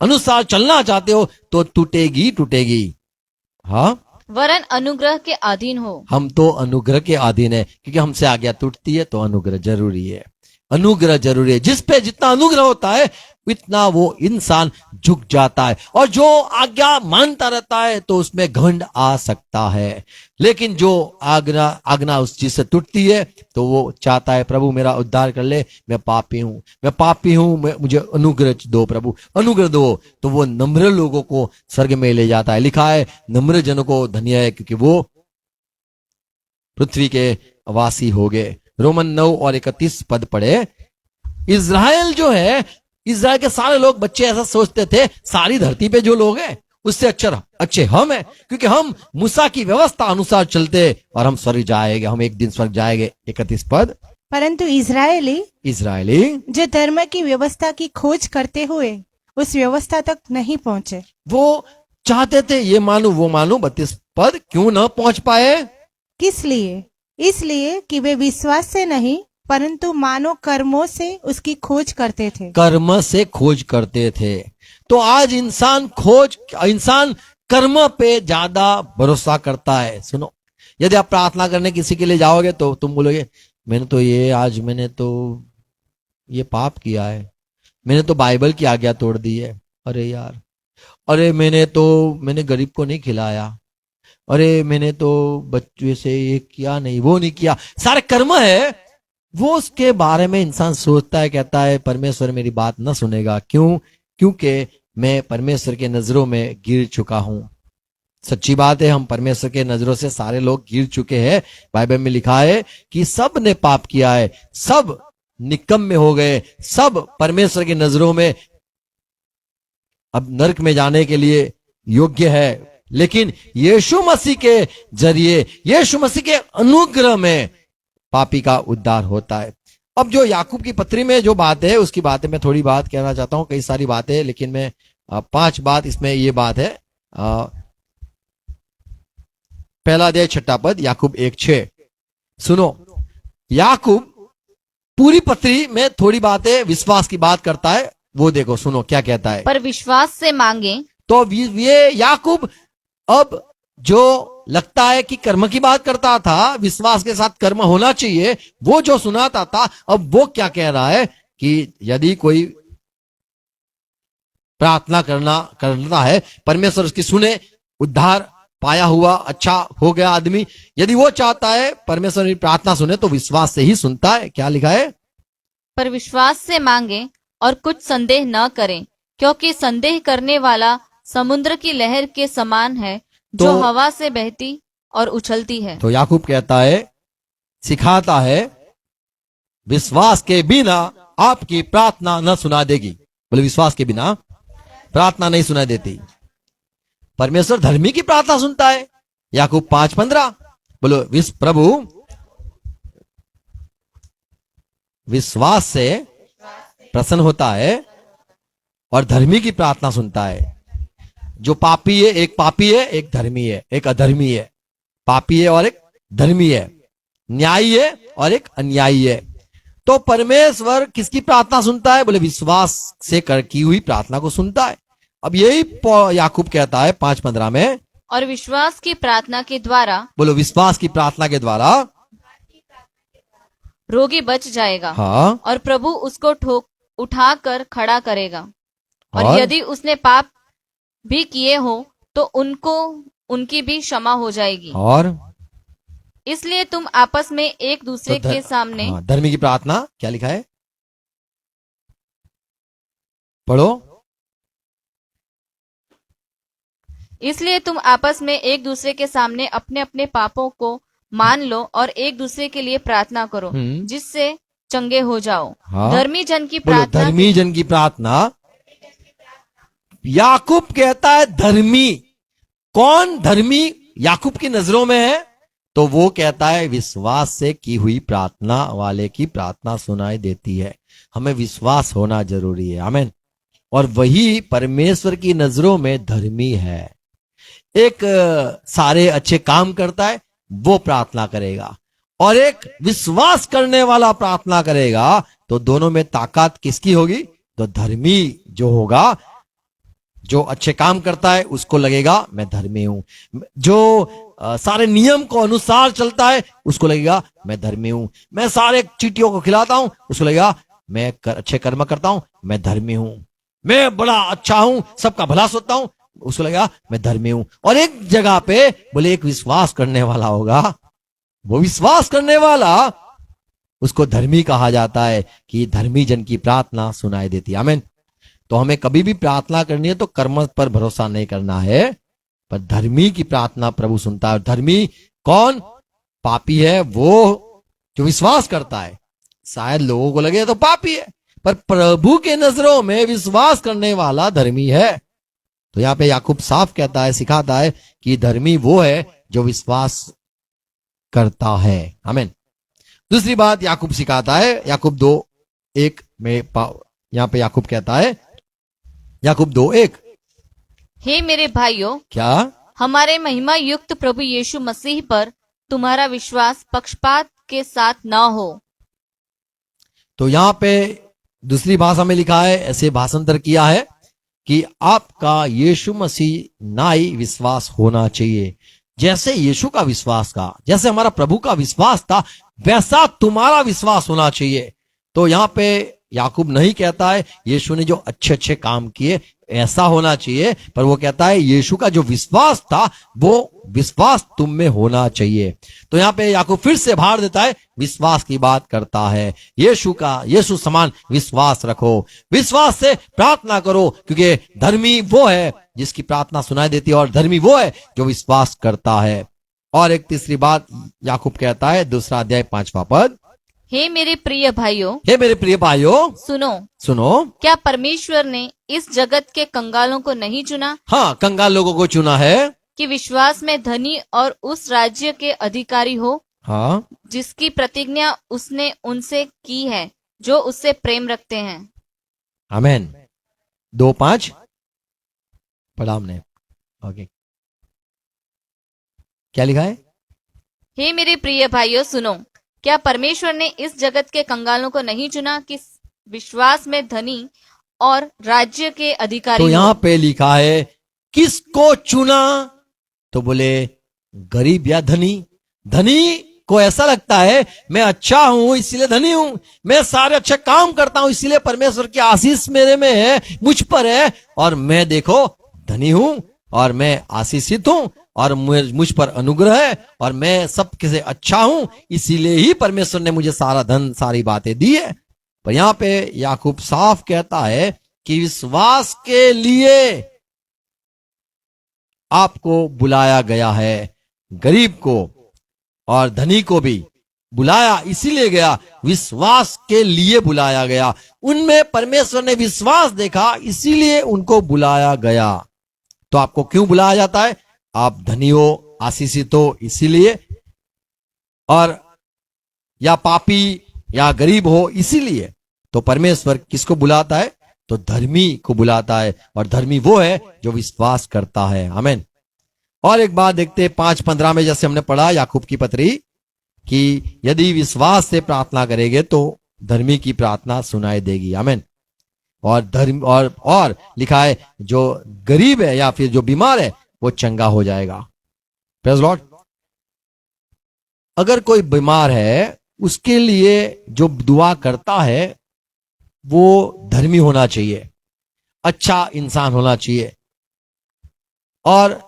अनुसार चलना चाहते हो तो टूटेगी। हाँ, वरन अनुग्रह के अधीन हो। हम तो अनुग्रह के अधीन है, क्योंकि हमसे आज्ञा टूटती है तो अनुग्रह जरूरी है। अनुग्रह जरूरी है। जिस पे जितना अनुग्रह होता है इतना वो इंसान झुक जाता है, और जो आज्ञा मानता रहता है तो उसमें घमंड आ सकता है। लेकिन जो आज्ञा उस चीज से टूटती है तो वो चाहता है प्रभु मेरा उद्धार कर ले, मैं पापी हूं, मुझे अनुग्रह दो प्रभु, अनुग्रह दो। तो वो नम्र लोगों को स्वर्ग में ले जाता है। लिखा है नम्र जनों को धन्य है, क्योंकि वो पृथ्वी के वासी हो गए। रोमन 9 और 31 पद पढ़े। इज़राइल जो है, इज़राइल के सारे लोग, बच्चे ऐसा सोचते थे सारी धरती पे जो लोग हैं उससे अच्छे हम हैं, क्योंकि हम मूसा की व्यवस्था अनुसार चलते और हम स्वर्ग जाएंगे, हम एक दिन स्वर्ग जाएंगे। 31 पद, परंतु इज़राइली जो धर्म की व्यवस्था की खोज करते हुए उस व्यवस्था तक नहीं पहुंचे। वो चाहते थे ये मानू वो मानू। 32 पद, क्यों न पहुंच पाए? किस लिए? इसलिए कि वे विश्वास से नहीं परंतु मानो कर्मों से उसकी खोज करते थे। कर्म से खोज करते थे। तो आज इंसान कर्म पे ज्यादा भरोसा करता है। सुनो, यदि आप प्रार्थना करने किसी के लिए जाओगे तो तुम बोलोगे मैंने तो ये पाप किया है, मैंने तो बाइबल की आज्ञा तोड़ दी है, अरे यार, अरे मैंने गरीब को नहीं खिलाया, अरे मैंने तो बच्चे से ये किया नहीं, वो नहीं किया। सारे कर्म है, वो उसके बारे में इंसान सोचता है, कहता है परमेश्वर मेरी बात न सुनेगा। क्यों? क्योंकि मैं परमेश्वर के नजरों में गिर चुका हूं। सच्ची बात है, हम परमेश्वर के नजरों से सारे लोग गिर चुके हैं। बाइबल में लिखा है कि सब ने पाप किया है, सब निकम्मे हो गए, सब परमेश्वर की नजरों में अब नरक में जाने के लिए योग्य है। लेकिन यीशु मसीह के जरिए, यीशु मसीह के अनुग्रह में पापी का उद्धार होता है। अब जो याकूब की पत्री में जो बात है उसकी बात है, मैं थोड़ी बात कहना चाहता हूं, कई सारी बातें है, लेकिन मैं 5 बात इसमें ये बात है। पहला अध्याय 6 पद, याकूब 1:6। सुनो, याकूब पूरी पत्री में थोड़ी बातें विश्वास की बात करता है, वो देखो, सुनो क्या कहता है। पर विश्वास से मांगे। तो ये याकूब अब जो लगता है कि कर्म की बात करता था, विश्वास के साथ कर्म होना चाहिए, वो जो सुनाता था, अब वो क्या कह रहा है कि यदि कोई प्रार्थना करना है, परमेश्वर उसकी सुने, उद्धार पाया हुआ अच्छा हो गया आदमी, यदि वो चाहता है परमेश्वर की प्रार्थना सुने तो विश्वास से ही सुनता है। क्या लिखा है? पर विश्वास से मांगे और कुछ संदेह न करें, क्योंकि संदेह करने वाला समुद्र की लहर के समान है, जो हवा से बहती और उछलती है। तो याकूब कहता है, सिखाता है, विश्वास के बिना आपकी प्रार्थना न सुना देगी। बोले विश्वास के बिना प्रार्थना नहीं सुना देती। परमेश्वर धर्मी की प्रार्थना सुनता है। याकूब 5:15, बोलो प्रभु विश्वास से प्रसन्न होता है और धर्मी की प्रार्थना सुनता है। जो पापी है, एक पापी है, एक धर्मी है, एक अधर्मी है। पापी है और एक धर्मी है, न्यायी है और एक अन्यायी है। तो परमेश्वर किसकी प्रार्थना सुनता है? बोले विश्वास से की हुई प्रार्थना को सुनता है। अब यही याकूब कहता है 5:15 में, और विश्वास की प्रार्थना के द्वारा, बोलो विश्वास की प्रार्थना के द्वारा रोगी बच जाएगा। हाँ, और प्रभु उसको उठाकर खड़ा करेगा। और यदि उसने पाप भी किए हो तो उनकी भी क्षमा हो जाएगी। और इसलिए तुम आपस में एक दूसरे के सामने, धर्मी की प्रार्थना क्या लिखा है? पढ़ो। इसलिए तुम आपस में एक दूसरे के सामने अपने अपने पापों को मान लो और एक दूसरे के लिए प्रार्थना करो, जिससे चंगे हो जाओ। हाँ? धर्मी जन की प्रार्थना, धर्मी जन की प्रार्थना। याकूब कहता है धर्मी। कौन धर्मी याकूब की नजरों में है? तो वो कहता है विश्वास से की हुई प्रार्थना वाले की प्रार्थना सुनाई देती है। हमें विश्वास होना जरूरी है। आमीन। और वही परमेश्वर की नजरों में धर्मी है। एक सारे अच्छे काम करता है वो प्रार्थना करेगा, और एक विश्वास करने वाला प्रार्थना करेगा। तो दोनों में ताकत किसकी होगी? तो धर्मी जो होगा, जो अच्छे काम करता है उसको लगेगा मैं धर्मी हूं। जो सारे नियम को अनुसार चलता है उसको लगेगा मैं धर्मी हूं। मैं सारे चींटियों को खिलाता हूं उसको लगेगा मैं अच्छे कर्म करता हूं, मैं धर्मी हूं। मैं बड़ा अच्छा हूं, सबका भला सोचता हूं, उसको लगेगा मैं धर्मी हूं। और एक जगह पे बोले एक विश्वास करने वाला होगा, वो विश्वास करने वाला उसको धर्मी कहा जाता है कि धर्मी जन की प्रार्थना सुनाई देती है। आमीन। तो हमें कभी भी प्रार्थना करनी है तो कर्म पर भरोसा नहीं करना है, पर धर्मी की प्रार्थना प्रभु सुनता है। धर्मी कौन? पापी है वो जो विश्वास करता है। शायद लोगों को लगे तो पापी है, पर प्रभु के नजरों में विश्वास करने वाला धर्मी है। तो यहाँ पे याकूब साफ कहता है, सिखाता है कि धर्मी वो है जो विश्वास करता है। आमीन। दूसरी बात याकूब सिखाता है, याकूब 2:1 में यहाँ पे याकूब कहता है, याकूब 2:1, हे मेरे भाइयों, क्या हमारे महिमा युक्त प्रभु यीशु मसीह पर तुम्हारा विश्वास पक्षपात के साथ न हो। तो यहाँ पे दूसरी भाषा में लिखा है, ऐसे भाषांतर किया है कि आपका यीशु मसीह नाई विश्वास होना चाहिए। जैसे यीशु का विश्वास था, जैसे हमारा प्रभु का विश्वास था, वैसा तुम्हारा विश्वास होना चाहिए। तो यहाँ पे याकूब नहीं कहता है यीशु ने जो अच्छे अच्छे काम किए ऐसा होना चाहिए, पर वो कहता है यीशु का जो विश्वास था वो विश्वास तुम में होना चाहिए। तो यहाँ पे याकूब फिर से भार देता है, विश्वास की बात करता है। यीशु समान विश्वास रखो, विश्वास से प्रार्थना करो, क्योंकि धर्मी वो है जिसकी प्रार्थना सुनाई देती है, और धर्मी वो है जो विश्वास करता है। और एक तीसरी बात याकूब कहता है, 2 अध्याय 5वां पद, हे मेरे प्रिय भाइयों, हे मेरे प्रिय भाइयों, सुनो, क्या परमेश्वर ने इस जगत के कंगालों को नहीं चुना? हाँ, कंगाल लोगों को चुना है। कि विश्वास में धनी और उस राज्य के अधिकारी हो हाँ, जिसकी प्रतिज्ञा उसने उनसे की है जो उससे प्रेम रखते हैं। आमेन। 2:5 पढ़ा हमने। ओके, क्या लिखा है? हे मेरे प्रिय भाइयों सुनो, क्या परमेश्वर ने इस जगत के कंगालों को नहीं चुना कि विश्वास में धनी और राज्य के अधिकारी तो हो? यहां पे लिखा है किसको चुना? तो बोले गरीब या धनी। धनी को ऐसा लगता है मैं अच्छा हूं इसलिए धनी हूं, मैं सारे अच्छे काम करता हूं इसलिए परमेश्वर की आशीष मेरे में है, मुझ पर है, और मैं देखो धनी हूं और मैं आशीषित हूं और मुझ पर अनुग्रह है और मैं सबके से अच्छा हूं, इसीलिए ही परमेश्वर ने मुझे सारा धन सारी बातें दी है। पर यहां पे याकूब साफ कहता है कि विश्वास के लिए आपको बुलाया गया है। गरीब को और धनी को भी बुलाया इसीलिए गया, विश्वास के लिए बुलाया गया। उनमें परमेश्वर ने विश्वास देखा इसीलिए उनको बुलाया गया। तो आपको क्यों बुलाया जाता है? आप धनी हो, आशीषित हो इसीलिए, और या पापी या गरीब हो इसीलिए। तो परमेश्वर किसको बुलाता है? तो धर्मी को बुलाता है, और धर्मी वो है जो विश्वास करता है। आमीन। और एक बात देखते हैं 5:15 में, जैसे हमने पढ़ा याकूब की पत्री, कि यदि विश्वास से प्रार्थना करेंगे तो धर्मी की प्रार्थना सुनाई देगी। आमीन। और धर्म और लिखा है जो गरीब है या फिर जो बीमार है वो चंगा हो जाएगा। Praise Lord. अगर कोई बीमार है उसके लिए जो दुआ करता है वो धर्मी होना चाहिए, अच्छा इंसान होना चाहिए और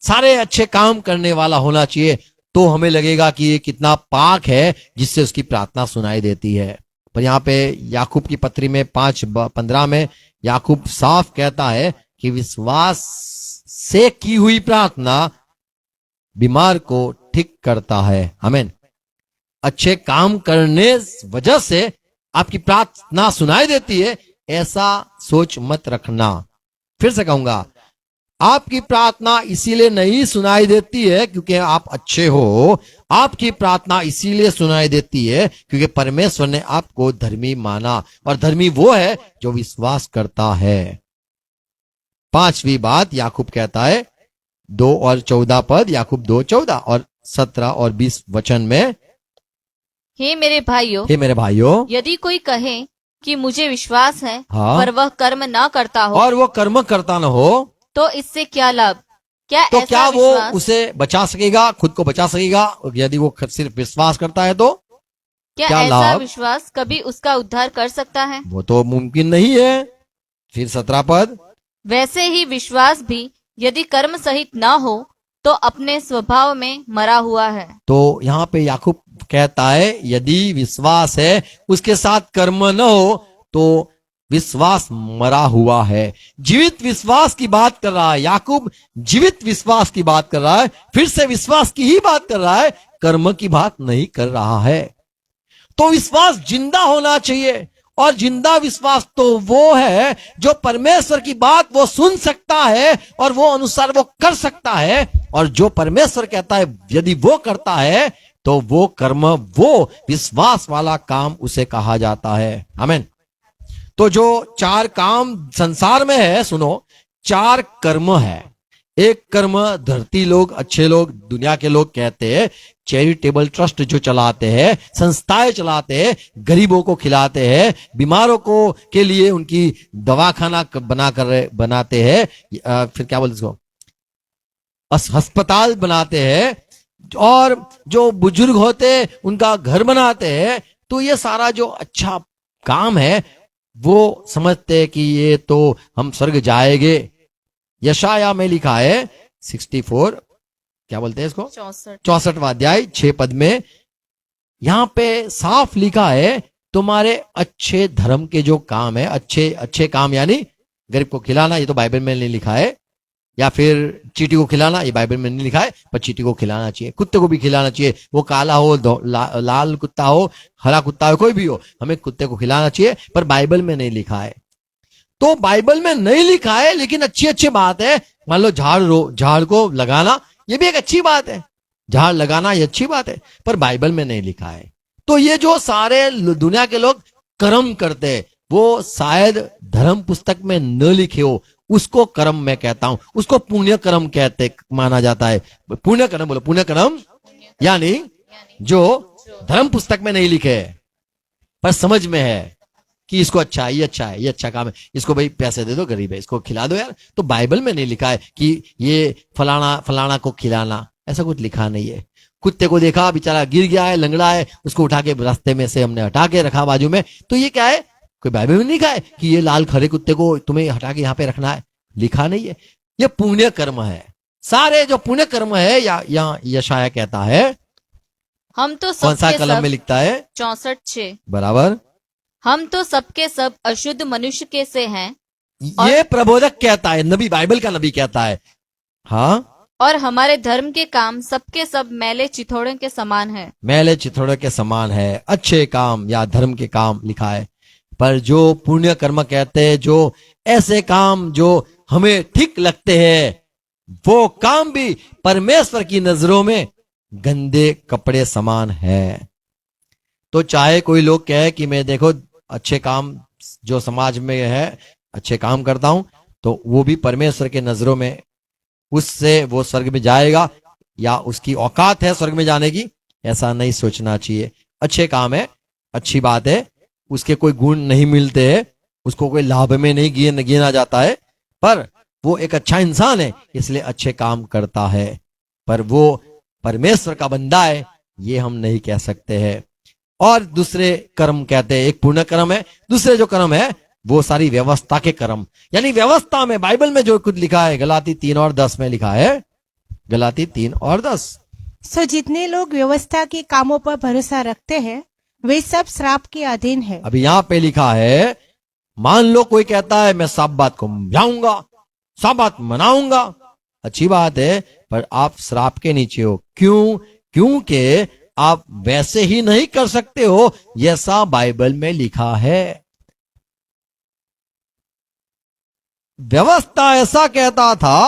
सारे अच्छे काम करने वाला होना चाहिए। तो हमें लगेगा कि ये कितना पाक है जिससे उसकी प्रार्थना सुनाई देती है। पर यहाँ पे याकूब की पत्री में 5:15 में याकूब साफ कहता है कि विश्वास से की हुई प्रार्थना बीमार को ठीक करता है। आमीन। अच्छे काम करने वजह से आपकी प्रार्थना सुनाई देती है, ऐसा सोच मत रखना। फिर से कहूंगा, आपकी प्रार्थना इसीलिए नहीं सुनाई देती है क्योंकि आप अच्छे हो, आपकी प्रार्थना इसीलिए सुनाई देती है क्योंकि परमेश्वर ने आपको धर्मी माना, और धर्मी वो है जो विश्वास करता है। 5वीं बात याकूब कहता है 2 और 14 पद, याकूब 2:14 और 17 और 20 वचन में, हे मेरे भाइयों, यदि कोई कहे कि मुझे विश्वास है हाँ, पर वह कर्म न करता हो और वो कर्म करता न हो, तो इससे क्या लाभ? क्या तो ऐसा क्या वो विश्वास उसे बचा सकेगा, खुद को बचा सकेगा? यदि वो सिर्फ विश्वास करता है तो क्या क्या ऐसा लाभ? विश्वास कभी उसका उद्धार कर सकता है? वो तो मुमकिन नहीं है। फिर 17 पद, वैसे ही विश्वास भी यदि कर्म सहित न हो तो अपने स्वभाव में मरा हुआ है। तो यहाँ पे याकूब कहता है यदि विश्वास है उसके साथ कर्म न हो तो विश्वास मरा हुआ है। जीवित विश्वास की बात कर रहा है याकूब, जीवित विश्वास की बात कर रहा है, फिर से विश्वास की ही बात कर रहा है, कर्म की बात नहीं कर रहा है। तो विश्वास जिंदा होना चाहिए, और जिंदा विश्वास तो वो है जो परमेश्वर की बात वो सुन सकता है और वो अनुसार वो कर सकता है, और जो परमेश्वर कहता है यदि वो करता है तो वो कर्म, वो विश्वास वाला काम उसे कहा जाता है। आमीन। तो जो 4 काम संसार में है, सुनो, 4 कर्म है। एक कर्म धरती लोग, अच्छे लोग, दुनिया के लोग कहते हैं, चैरिटेबल ट्रस्ट जो चलाते हैं, संस्थाएं चलाते हैं, गरीबों को खिलाते हैं, बीमारों को के लिए उनकी दवाखाना बनाते हैं, फिर क्या बोलते इसको, अस्पताल बनाते हैं, और जो बुजुर्ग होते हैं उनका घर बनाते हैं। तो ये सारा जो अच्छा काम है वो समझते हैं कि ये तो हम स्वर्ग जाएंगे। यशाया में लिखा है 64, क्या बोलते हैं इसको, 64वां अध्याय 6 पद में, यहां पे साफ लिखा है तुम्हारे अच्छे धर्म के जो काम है, अच्छे काम, यानी गरीब को खिलाना, ये तो बाइबल में नहीं लिखा है, या फिर चींटी को खिलाना, ये बाइबल में नहीं लिखा है, पर चींटी को खिलाना चाहिए, कुत्ते को भी खिलाना चाहिए, वो काला हो, लाल कुत्ता हो, हरा कुत्ता हो, कोई भी हो, हमें कुत्ते को खिलाना चाहिए, पर बाइबल में नहीं लिखा है। तो बाइबल में नहीं लिखा है, लेकिन अच्छी अच्छी बात है। मान लो झाड़ को लगाना, ये भी एक अच्छी बात है। झाड़ लगाना ये अच्छी बात है, पर बाइबल में नहीं लिखा है। तो ये जो सारे दुनिया के लोग कर्म करते हैं, वो शायद धर्म पुस्तक में न लिखे हो, उसको कर्म मैं कहता हूं, उसको पुण्य कर्म कहते माना जाता है। पुण्य कर्म बोलो, पुण्य कर्म यानी जो धर्म पुस्तक में नहीं लिखे है, पर समझ में है कि इसको अच्छा है, ये अच्छा है, ये अच्छा काम है, इसको भाई पैसे दे दो, गरीब है, इसको खिला दो यार। तो बाइबल में नहीं लिखा है कि ये फलाना फलाना को खिलाना, ऐसा कुछ लिखा नहीं है। कुत्ते को देखा, बेचारा गिर गया है, लंगड़ा है, उसको उठा के रास्ते में से हमने हटा के रखा बाजू में, तो ये क्या है? कोई बाइबल में नहीं लिखा है कि ये लाल खड़े कुत्ते को तुम्हें हटा के यहाँ पे रखना है, लिखा नहीं है। ये पुण्य कर्म है। सारे जो पुण्य कर्म है, या यशाया कहता है, हम तो कौन सा सबके कलम में सब लिखता है? 64:6 बराबर। हम तो सबके सब अशुद्ध मनुष्य के से हैं, ये प्रबोधक कहता है, नबी, बाइबल का नबी कहता है। हाँ, और हमारे धर्म के काम सबके सब मैले चिथौड़े के समान है। मैले चिथड़े के समान है। अच्छे काम या धर्म के काम लिखा है, पर जो पुण्य कर्म कहते हैं, जो ऐसे काम जो हमें ठीक लगते हैं, वो काम भी परमेश्वर की नजरों में गंदे कपड़े समान है। तो चाहे कोई लोग कहे कि मैं देखो अच्छे काम जो समाज में है, अच्छे काम करता हूं, तो वो भी परमेश्वर के नजरों में, उससे वो स्वर्ग में जाएगा या उसकी औकात है स्वर्ग में जाने की, ऐसा नहीं सोचना चाहिए। अच्छे काम है, अच्छी बात है, उसके कोई गुण नहीं मिलते हैं, उसको कोई लाभ में नहीं गिना जाता है, पर वो एक अच्छा इंसान है, इसलिए अच्छे काम करता है। पर वो परमेश्वर का बंदा है, ये हम नहीं कह सकते हैं। और दूसरे कर्म कहते हैं, एक पुण्य कर्म है, दूसरे जो कर्म है वो सारी व्यवस्था के कर्म, यानी व्यवस्था में बाइबल में जो कुछ लिखा है, गलाती 3:10 में लिखा है, गलाती 3:10। सो जितने लोग व्यवस्था के कामों पर भरोसा रखते हैं, वे सब श्राप के अधीन है। अभी यहाँ पे लिखा है, मान लो कोई कहता है मैं साब्बात को जाऊंगा, साब्बात मनाऊंगा, अच्छी बात है, पर आप श्राप के नीचे हो। क्यों? क्योंकि आप वैसे ही नहीं कर सकते हो जैसा बाइबल में लिखा है। व्यवस्था ऐसा कहता था,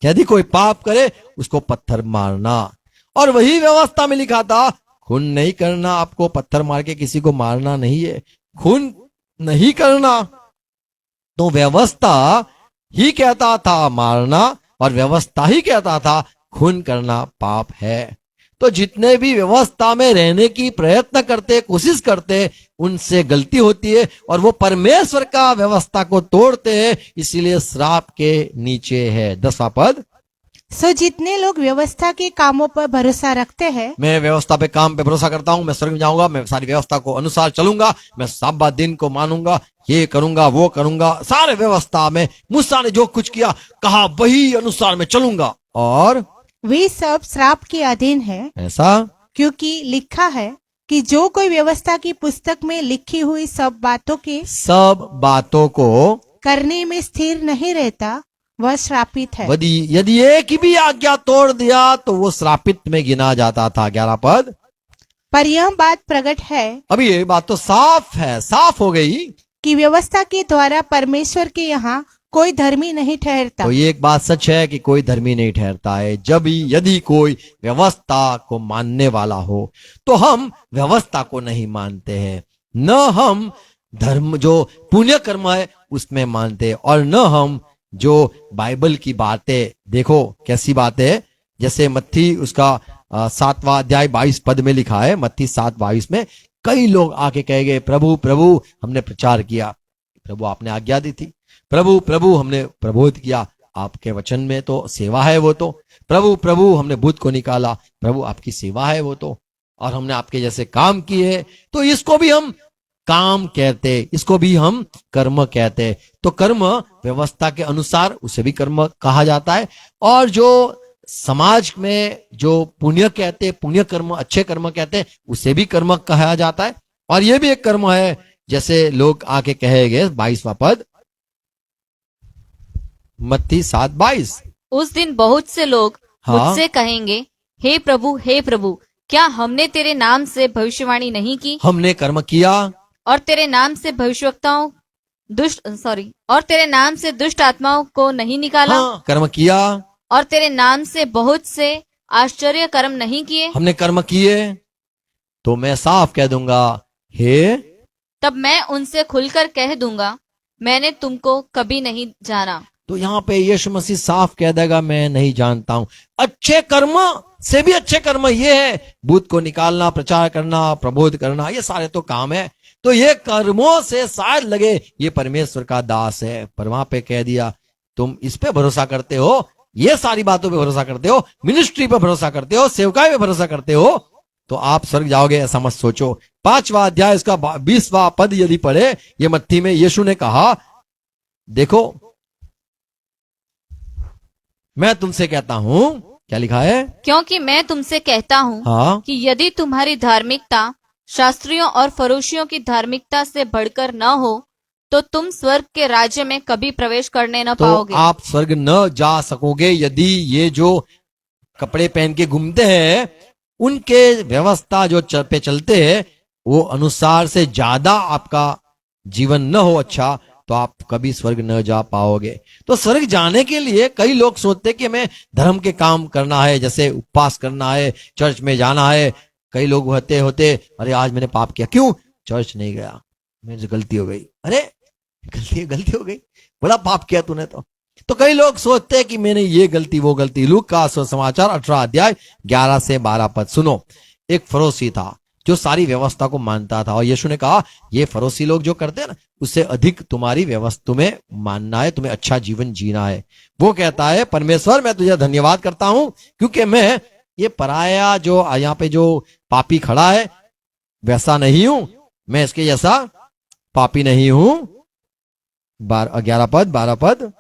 यदि कोई पाप करे उसको पत्थर मारना, और वही व्यवस्था में लिखा था खून नहीं करना, आपको पत्थर मार के किसी को मारना नहीं है, खून नहीं करना। तो व्यवस्था ही कहता था मारना, और व्यवस्था ही कहता था खून करना पाप है। तो जितने भी व्यवस्था में रहने की प्रयत्न करते, कोशिश करते, उनसे गलती होती है, और वो परमेश्वर का व्यवस्था को तोड़ते हैं, इसीलिए श्राप के नीचे है। 10वां पद, सो जितने लोग व्यवस्था के कामों पर भरोसा रखते हैं, मैं व्यवस्था पे काम पे भरोसा करता हूं, मैं स्वर्ग में जाऊंगा, मैं सारी व्यवस्था को अनुसार चलूंगा, मैं साब्बात दिन को मानूंगा, ये करूंगा, वो करूंगा, सारे व्यवस्था में मूसा ने जो कुछ किया कहा वही अनुसार मैं चलूंगा, और वे सब श्राप के अधीन है। ऐसा क्योंकि लिखा है कि जो कोई व्यवस्था की पुस्तक में लिखी हुई सब बातों को करने में स्थिर नहीं रहता, वह श्रापित है। यदि एक भी आज्ञा तोड़ दिया तो वो श्रापित में गिना जाता था। 11 पद, पर यह बात प्रकट है, अभी ये बात तो साफ है, साफ हो गई कि व्यवस्था के द्वारा परमेश्वर के यहाँ कोई धर्मी नहीं ठहरता। तो ये एक बात सच है कि कोई धर्मी नहीं ठहरता है। जब यदि कोई व्यवस्था को मानने वाला हो, तो हम व्यवस्था को नहीं मानते हैं, न हम धर्म जो पुण्य कर्म है उसमें मानते हैं, और न हम जो बाइबल की बातें, देखो कैसी बातें है, जैसे मत्ती उसका 7वां अध्याय 22 पद में लिखा है, मत्ती 7:22 में कई लोग आके कह गए, प्रभु प्रभु हमने प्रचार किया, प्रभु आपने आज्ञा दी थी, प्रभु प्रभु हमने प्रबोध किया, आपके वचन में तो सेवा है वो तो, प्रभु प्रभु हमने भूत को निकाला, प्रभु आपकी सेवा है वो तो, और हमने आपके जैसे काम किए, तो इसको भी हम काम कहते, इसको भी हम कर्म कहते। तो कर्म व्यवस्था के अनुसार उसे भी कर्म कहा जाता है, और जो समाज में जो पुण्य कहते, पुण्य कर्म, अच्छे कर्म कहते, उसे भी कर्म कहा जाता है। और ये भी एक कर्म है, जैसे लोग आके कहेंगे 22वां पद, मत्ती 7:22, उस दिन बहुत से लोग हाँ। मुझसे कहेंगे, हे प्रभु, क्या हमने तेरे नाम से भविष्यवाणी नहीं की, हमने कर्म किया और तेरे नाम से भविष्यवक्ताओं और तेरे नाम से दुष्ट आत्माओं को नहीं निकाला, हाँ, कर्म किया, और तेरे नाम से बहुत से आश्चर्य कर्म नहीं किए, हमने कर्म किए, तो मैं साफ कह दूंगा, हे, तब मैं उनसे खुलकर कह दूंगा, मैंने तुमको कभी नहीं जाना। तो यहाँ पे यीशु मसीह साफ कह देगा, मैं नहीं जानता हूं। अच्छे कर्म से भी अच्छे कर्म ये है, भूत को निकालना, प्रचार करना, प्रबोध करना, ये सारे तो काम है। तो ये कर्मों से शायद लगे ये परमेश्वर का दास है, पर वहां पे कह दिया, तुम इस पे भरोसा करते हो, ये सारी बातों पे भरोसा करते हो, मिनिस्ट्री पे भरोसा करते हो, सेवकाई पे भरोसा करते हो, तो आप स्वर्ग जाओगे, ऐसा मत सोचो। 5वां अध्याय इसका 20वां पद यदि पढ़े, ये मत्ती में यीशु ने कहा, देखो मैं तुमसे कहता हूं, क्या लिखा है, क्योंकि मैं तुमसे कहता हूँ हाँ, कि यदि तुम्हारी धार्मिकता शास्त्रियों और फरोशियों की धार्मिकता से बढ़कर न हो, तो तुम स्वर्ग के राज्य में कभी प्रवेश करने न तो पाओगे। आप स्वर्ग न जा सकोगे यदि ये जो कपड़े पहन के घूमते हैं, उनके व्यवस्था जो पे चलते हैं, वो अनुसार से ज्यादा आपका जीवन न हो अच्छा, तो आप कभी स्वर्ग न जा पाओगे। तो स्वर्ग जाने के लिए कई लोग सोचते हैं कि हमें धर्म के काम करना है, जैसे उपवास करना है, चर्च में जाना है। कई लोग होते अरे आज मैंने पाप किया, क्यों चर्च नहीं गया, मेरे से गलती हो गई, अरे गलती हो गई, बड़ा पाप किया तूने तो कई लोग सोचते हैं कि मैंने ये गलती वो गलती। लूक का सुसमाचार 18 अध्याय 11 से 12 पद सुनो। एक फरोसी था जो सारी व्यवस्था को मानता था, और यीशु ने कहा, ये फरोसी लोग जो करते हैं ना, उससे अधिक तुम्हारी व्यवस्था तुम्हें मानना है, तुम्हें अच्छा जीवन जीना है। वो कहता है, परमेश्वर मैं तुझे धन्यवाद करता हूं, क्योंकि मैं ये पराया जो यहाँ पे जो पापी खड़ा है वैसा नहीं हूं, मैं इसके जैसा पापी नहीं हूं। 11 पद 12 पद।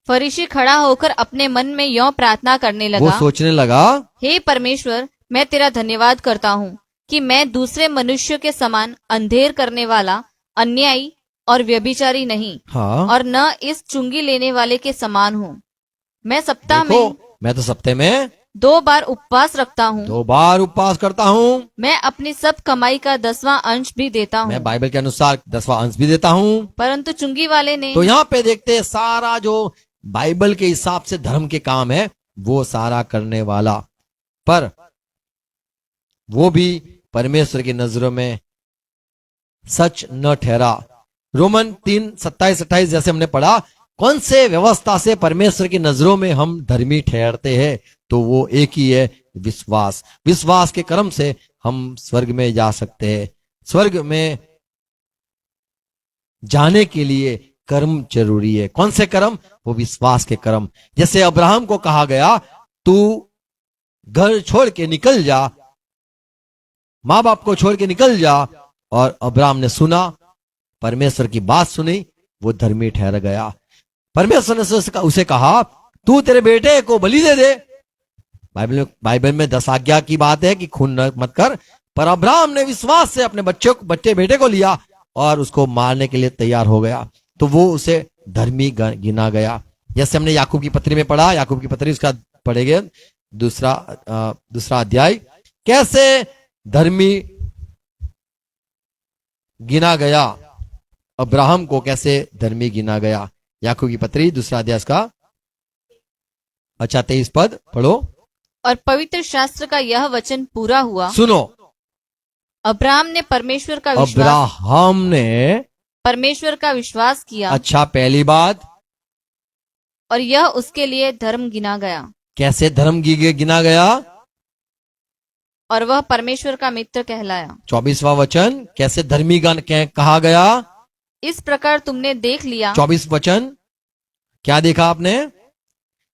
फरीसी खड़ा होकर अपने मन में यों प्रार्थना करने वो लगा, सोचने लगा, हे परमेश्वर, मैं तेरा धन्यवाद करता हूँ कि मैं दूसरे मनुष्य के समान अंधेर करने वाला, अन्यायी और व्यभिचारी नहीं, हाँ, और न इस चुंगी लेने वाले के समान हूँ। मैं सप्ताह देखो, में मैं तो सप्ताह में 2 बार उपवास रखता हूँ, 2 बार उपवास करता हूँ, मैं अपनी सब कमाई का 10वां अंश भी देता मैं हूँ। बाइबल के अनुसार 10वां अंश भी देता हूँ। परंतु चुंगी वाले ने तो यहाँ पे देखते हैं, सारा जो बाइबल के हिसाब से धर्म के काम है वो सारा करने वाला, पर वो भी परमेश्वर की नजरों में सच न ठहरा। रोमन 3:27-28 जैसे हमने पढ़ा, कौन से व्यवस्था से परमेश्वर की नजरों में हम धर्मी ठहरते हैं, तो वो एक ही है, विश्वास। विश्वास के कर्म से हम स्वर्ग में जा सकते हैं। स्वर्ग में जाने के लिए कर्म जरूरी है। कौन से कर्म? वो विश्वास के कर्म। जैसे अब्राहम को कहा गया, तू घर छोड़ के निकल जा, मां बाप को छोड़ के निकल जा, और अब्राहम ने सुना, परमेश्वर की बात सुनी, वो धर्मी ठहर गया। परमेश्वर ने उसे कहा, तू तेरे बेटे को बलि दे दे। बाइबल में 10 आज्ञा की बात है कि खून मत कर, पर अब्राहम ने विश्वास से अपने बच्चे बेटे को लिया और उसको मारने के लिए तैयार हो गया, तो वो उसे धर्मी गिना गया। जैसे हमने याकूब की पत्री में पढ़ा, याकूब की पत्री उसका पढ़ेंगे दूसरा अध्याय, कैसे धर्मी गिना गया, अब्राहम को कैसे धर्मी गिना गया। याकूब की पत्री 2 अध्याय का 23 पद पढ़ो। और पवित्र शास्त्र का यह वचन पूरा हुआ, सुनो, अब्राहम ने परमेश्वर का विश्वास किया, अच्छा, पहली बात, और यह उसके लिए धर्म गिना गया। कैसे धर्म गिना गया? और वह परमेश्वर का मित्र कहलाया। 24वां वचन, कैसे धर्मी कहा गया? इस प्रकार तुमने देख लिया। 24 वचन, क्या देखा आपने?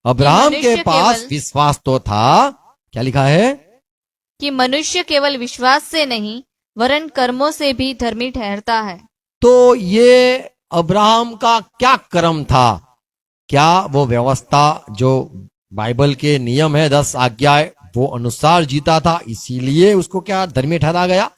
अब्राहम के पास विश्वास तो था, क्या लिखा है? कि मनुष्य केवल विश्वास से नहीं वरन कर्मों से भी धर्मी ठहरता है। तो ये अब्राहम का क्या कर्म था? क्या वो व्यवस्था जो बाइबल के नियम है, 10 आज्ञाएं, वो अनुसार जीता था, इसीलिए उसको क्या धर्मी ठहरा गया?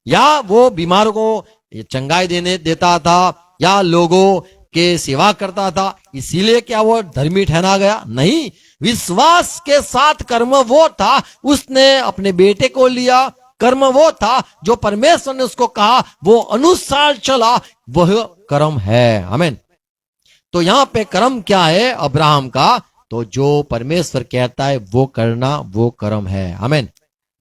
या वो बीमारों को चंगाई देता था, या लोगों के सेवा करता था, इसीलिए क्या वो धर्मी ठहरा गया? नहीं, विश्वास के साथ कर्म वो था, उसने अपने बेटे को लिया कर्म वो था जो परमेश्वर ने उसको कहा, वो अनुसार चला, वह कर्म है। आमीन। तो यहां पे कर्म क्या है अब्राहम का? तो जो परमेश्वर कहता है वो करना, वो कर्म है। आमीन।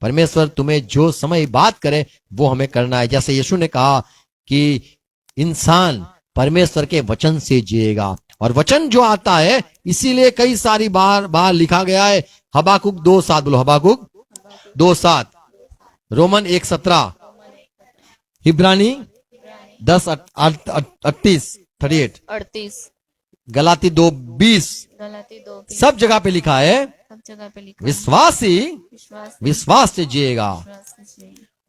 परमेश्वर तुम्हें जो समय बात करे वो हमें करना है। जैसे यीशु ने कहा कि इंसान परमेश्वर के वचन से जिएगा, और वचन जो आता है, इसीलिए कई सारी बार लिखा गया है। हबाकुक 2:7 बोलो, हबाकुक 2:7, रोमन 1:17, इब्रानी 10:38, गलाती 2:20, गलाती 2 सब जगह पे लिखा है सब जगह पे लिखा है, विश्वासी विश्वास से जिएगा।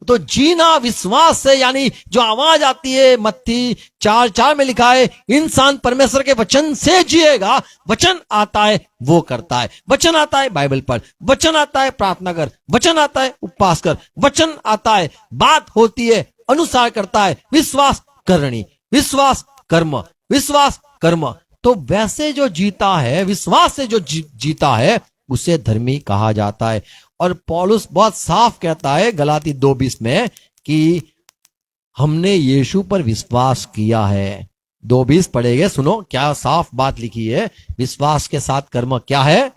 तो जीना विश्वास से, यानी जो आवाज आती है मत्ती 4:4 में लिखा है, इंसान परमेश्वर के वचन से जिएगा। वचन आता है वो करता है, वचन आता है बाइबल पढ़, वचन आता है प्रार्थना कर, वचन आता है उपवास कर, वचन आता है बात होती है अनुसार करता है, विश्वास करनी, विश्वास कर्म, विश्वास कर्म। तो वैसे जो जीता है, विश्वास से जो जीता है, उसे धर्मी कहा जाता है। और पौलुस बहुत साफ कहता है गलाती 2:20 में कि हमने यीशु पर विश्वास किया है। 2:20 पढ़ेंगे, सुनो क्या साफ बात लिखी है। विश्वास के साथ कर्म क्या है?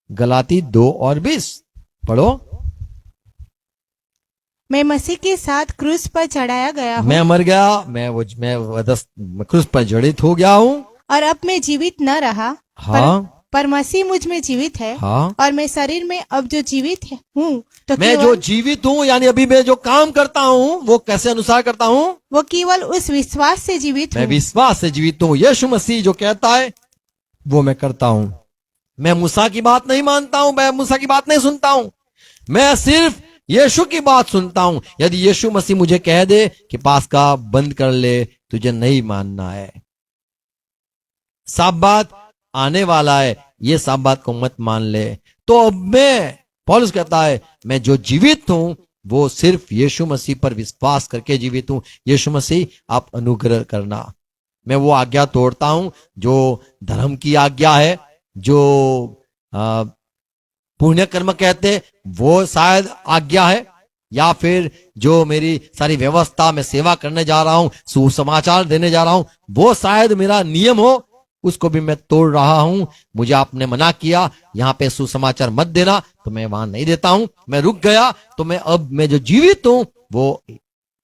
गलाती 2:20 पढ़ो। मैं मसीह के साथ क्रूस पर चढ़ाया गया हूँ, मैं मर गया, मैं क्रूस पर जड़ित हो गया हूँ, और अब मैं जीवित न रहा, हाँ पर मसीह मुझ में जीवित है। हाँ। और मैं शरीर में अब जो जीवित हूँ, तो मैं जो जीवित हूँ, यानी अभी मैं जो काम करता हूँ वो कैसे अनुसार करता हूँ? वो केवल उस विश्वास से जीवित मैं हूँ। विश्वास से जीवित हूँ। यीशु मसीह जो कहता है वो मैं करता हूँ। मैं मूसा की बात नहीं मानता हूँ, मैं मूसा की बात नहीं सुनता हूँ, मैं सिर्फ यीशु की बात सुनता हूँ। यदि यीशु मसीह मुझे कह दे कि पास का बंद कर ले, तुझे नहीं मानना है, साफ बात आने वाला है, ये साफ बात को मत मान ले, तो अब मैं, पौलुस कहता है, मैं जो जीवित हूं वो सिर्फ यीशु मसीह पर विश्वास करके जीवित हूं। यीशु मसीह आप अनुग्रह करना। मैं वो आज्ञा तोड़ता हूं जो धर्म की आज्ञा है, जो पुण्य कर्म कहते वो शायद आज्ञा है, या फिर जो मेरी सारी व्यवस्था में सेवा करने जा रहा हूं, सुसमाचार देने जा रहा हूं, वो शायद मेरा नियम हो, उसको भी मैं तोड़ रहा हूं। मुझे आपने मना किया यहां पे सुसमाचार मत देना, तो मैं वहां नहीं देता हूं, मैं रुक गया। तो मैं जो जीवित हूं वो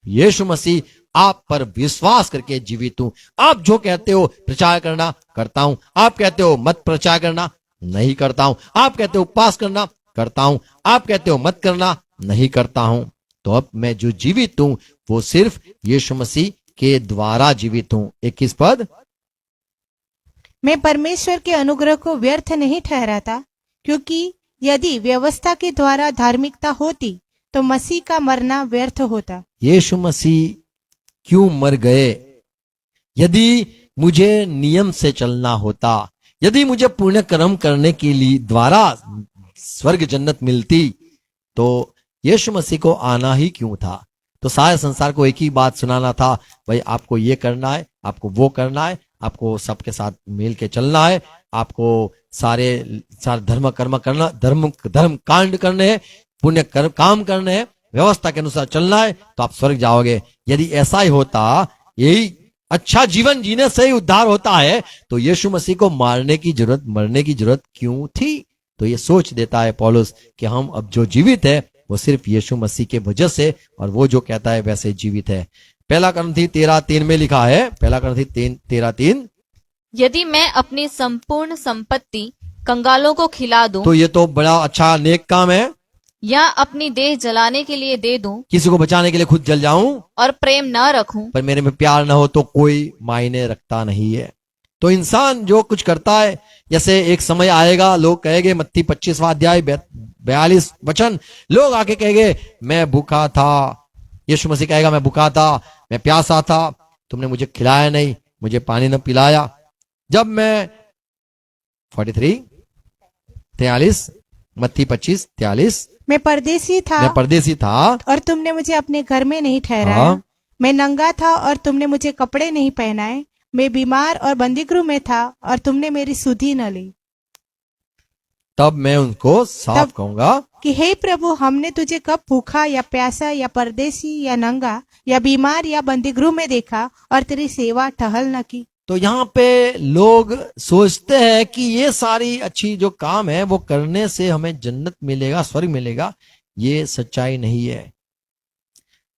यीशु मसीह आप पर विश्वास करके जीवित हूं। आप जो कहते हो प्रचार करना, करता हूं। आप कहते हो मत प्रचार करना, नहीं करता हूं। आप कहते हो उपवास करना, करता हूं। आप कहते हो मत करना, नहीं करता हूं। तो अब मैं जो जीवित हूं वो सिर्फ यीशु मसीह के द्वारा जीवित हूं। 21 पद, मैं परमेश्वर के अनुग्रह को व्यर्थ नहीं ठहराता, क्योंकि यदि व्यवस्था के द्वारा धार्मिकता होती तो मसीह का मरना व्यर्थ होता। यीशु मसीह क्यों मर गए? यदि मुझे नियम से चलना होता, यदि मुझे पुण्य कर्म करने के लिए द्वारा स्वर्ग जन्नत मिलती, तो यीशु मसीह को आना ही क्यों था? तो सारे संसार को एक ही बात सुनाना था, भाई आपको ये करना है, आपको वो करना है, आपको सबके साथ मिल के चलना है, आपको सारे धर्म कर्म करना, धर्म कांड करने हैं, पुण्य काम करने हैं, व्यवस्था के अनुसार चलना है, तो आप स्वर्ग जाओगे। यदि ऐसा ही होता, यही अच्छा जीवन जीने से ही उद्धार होता है, तो यीशु मसीह को मरने की जरूरत क्यों थी? तो ये सोच देता है पौलुस कि हम अब जो जीवित है वो सिर्फ यीशु मसीह के वजह से, और वो जो कहता है वैसे जीवित है। 1 कुरिन्थी 13:3 में लिखा है, 1 कुरिन्थी 13:3, यदि मैं अपनी संपूर्ण संपत्ति कंगालों को खिला दूं, तो ये तो बड़ा अच्छा नेक काम है। या अपनी देह जलाने के लिए दे दूं, किसी को बचाने के लिए खुद जल जाऊं, और प्रेम न रखूं, पर मेरे में प्यार न हो, तो कोई मायने रखता नहीं है। तो इंसान जो कुछ करता है, जैसे एक समय आएगा, लोग कहेंगे, मत्ती 25वां अध्याय 42 वचन, लोग आके कहेंगे मैं भूखा था, यीशु मसीह कहेगा मैं भूखा था, मैं प्यासा था, तुमने मुझे खिलाया नहीं, मुझे पानी न पिलाया। जब मैं 43 मत्ती 25:43, मैं परदेसी था और तुमने मुझे अपने घर में नहीं ठहराया। हाँ। मैं नंगा था और तुमने मुझे कपड़े नहीं पहनाए। मैं बीमार और बंदीगृह में था और तुमने मेरी सुधि न ली। तब मैं उनको साफ तब- कहूंगा कि हे प्रभु, हमने तुझे कब भूखा या प्यासा या परदेसी या नंगा या बीमार या बंदीगृह में देखा और तेरी सेवा टहल न की। तो यहाँ पे लोग सोचते हैं कि ये सारी अच्छी जो काम है वो करने से हमें जन्नत मिलेगा, स्वर्ग मिलेगा। ये सच्चाई नहीं है।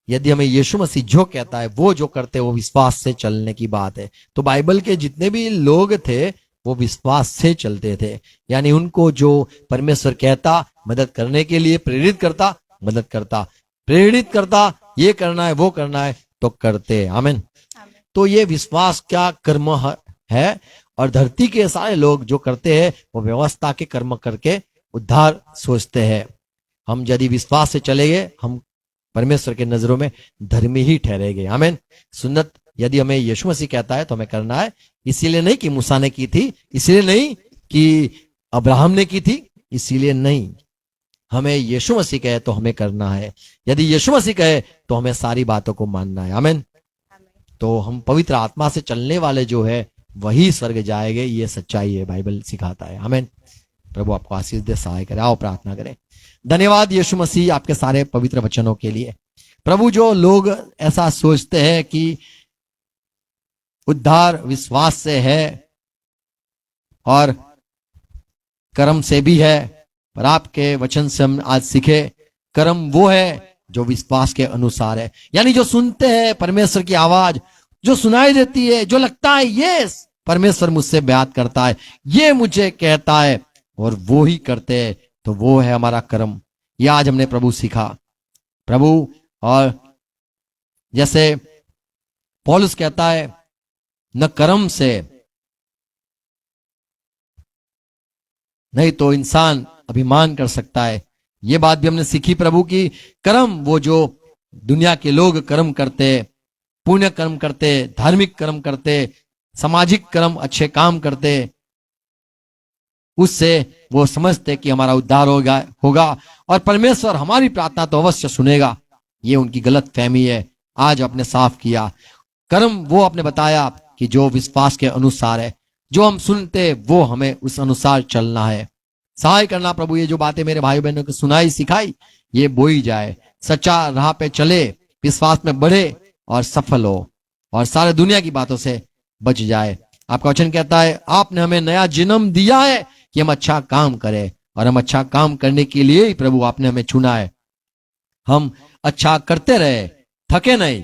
यदि हमें यीशु मसीह जो कहता है वो जो करते हैं वो विश्वास से चलने की बात है। तो बाइबल के जितने भी लोग थे वो विश्वास से चलते थे, यानी उनको जो परमेश्वर कहता मदद करने के लिए प्रेरित करता, मदद करता, प्रेरित करता, ये करना है वो करना है तो करते। आमीन। तो ये विश्वास क्या कर्म है, और धरती के सारे लोग जो करते हैं वो व्यवस्था के कर्म करके उद्धार सोचते हैं। हम यदि विश्वास से चलेंगे हम परमेश्वर के नजरों में धर्मी ही ठहरेंगे। आमीन। सुन्नत यदि हमें यीशु मसीह कहता है तो हमें करना है। इसीलिए नहीं कि मूसा ने की थी, इसीलिए नहीं कि अब्राहम ने की थी, इसीलिए नहीं। हमें यीशु मसीह कहे तो हमें करना है। यदि यीशु मसीह कहे तो हमें सारी बातों को मानना है। आमीन। तो हम पवित्र आत्मा से चलने वाले जो है वही स्वर्ग जाएंगे, ये सच्चाई है, बाइबल सिखाता है। आमीन। प्रभु आपको आशीष दे, सहाय करे। आओ प्रार्थना करें। धन्यवाद यीशु मसीह आपके सारे पवित्र वचनों के लिए। प्रभु, जो लोग ऐसा सोचते हैं कि उद्धार विश्वास से है और कर्म से भी है, पर आपके वचन से हम आज सीखे कर्म वो है जो विश्वास के अनुसार है। यानी जो सुनते हैं परमेश्वर की आवाज, जो सुनाई देती है, जो लगता है ये परमेश्वर मुझसे बात करता है, ये मुझे कहता है, और वो ही करते हैं, तो वो है हमारा कर्म। ये आज हमने प्रभु सीखा प्रभु। और जैसे पौलुस कहता है न कर्म से, नहीं तो इंसान अभिमान कर सकता है। ये बात भी हमने सीखी प्रभु की कर्म वो जो दुनिया के लोग कर्म करते, पुण्य कर्म करते, धार्मिक कर्म करते, सामाजिक कर्म, अच्छे काम करते, उससे वो समझते कि हमारा उद्धार होगा और परमेश्वर हमारी प्रार्थना तो अवश्य सुनेगा। ये उनकी गलत फहमी है। आज आपने साफ किया कर्म वो आपने बताया कि जो विश्वास के अनुसार है, जो हम सुनते वो हमें उस अनुसार चलना है। सहाय करना प्रभु, ये जो बातें मेरे भाई बहनों को सुनाई सिखाई ये बोई जाए, सच्चा राह पे चले, विश्वास में बढ़े और सफल हो और सारे दुनिया की बातों से बच जाए। आपका वचन कहता है आपने हमें नया जन्म दिया है कि हम अच्छा काम करें, और हम अच्छा काम करने के लिए ही प्रभु आपने हमें चुना है। हम अच्छा करते रहे, थके नहीं,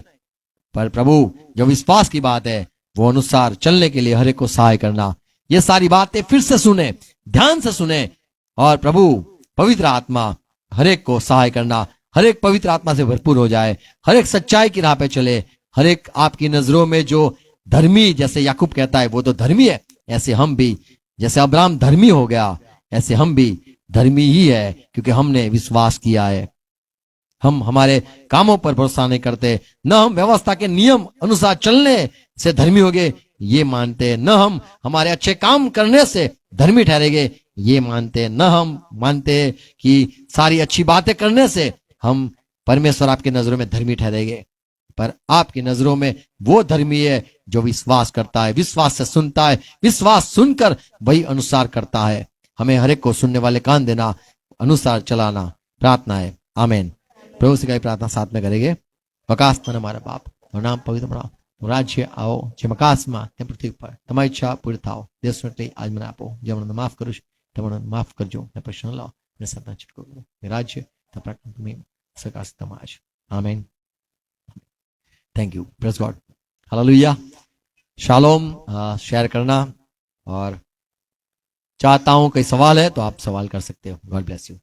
पर प्रभु जो विश्वास की बात है वो अनुसार चलने के लिए हर एक को सहाय करना। ये सारी बातें फिर से सुने, ध्यान से सुने, और प्रभु पवित्र आत्मा हर एक को सहाय करना, हर एक पवित्र आत्मा से भरपूर हो जाए, हर एक सच्चाई की राह पे चले, हर एक आपकी नजरों में जो धर्मी, जैसे याकूब कहता है वो तो धर्मी है, ऐसे हम भी, जैसे अब्राहम धर्मी हो गया ऐसे हम भी धर्मी ही है, क्योंकि हमने विश्वास किया है। हम हमारे कामों पर भरोसा नहीं करते, न हम व्यवस्था के नियम अनुसार चलने से धर्मी हो गए ये मानते, न हम हमारे अच्छे काम करने से धर्मी ठहरेंगे ये मानते, न हम मानते कि सारी अच्छी बातें करने से हम परमेश्वर आपकी नजरों में धर्मी ठहरेंगे। पर आपकी नजरों में वो धर्मी है जो विश्वास करता है, विश्वास से सुनता है, विश्वास सुनकर वही अनुसार करता है। हमें हर एक को सुनने वाले कान देना, अनुसार चलाना प्रार्थना है। आमीन। प्रभु से कई प्रार्थना साथ में करेंगे। प्रकाश मन हमारा बाप और नाम पवित्र बनाओ, રાજ્ય આવો જેમ આકાશમાં તેમ પૃથ્વી પર તમારી ઈચ્છા પૂરી થાઓ। દેશ માટે આજ મને આપો, જે મને માફ કરું છું તે મને માફ કરજો, ને પ્રશ્ન લાવો ને સત્તા છૂટકો કરો, ને રાજ્ય તમે સકાશ તમાજ। Amen. Thank you, praise God, hallelujah, shalom. Share करना, और चाहता हूं कोई सवाल है तो आप सवाल कर सकते हो। God bless you.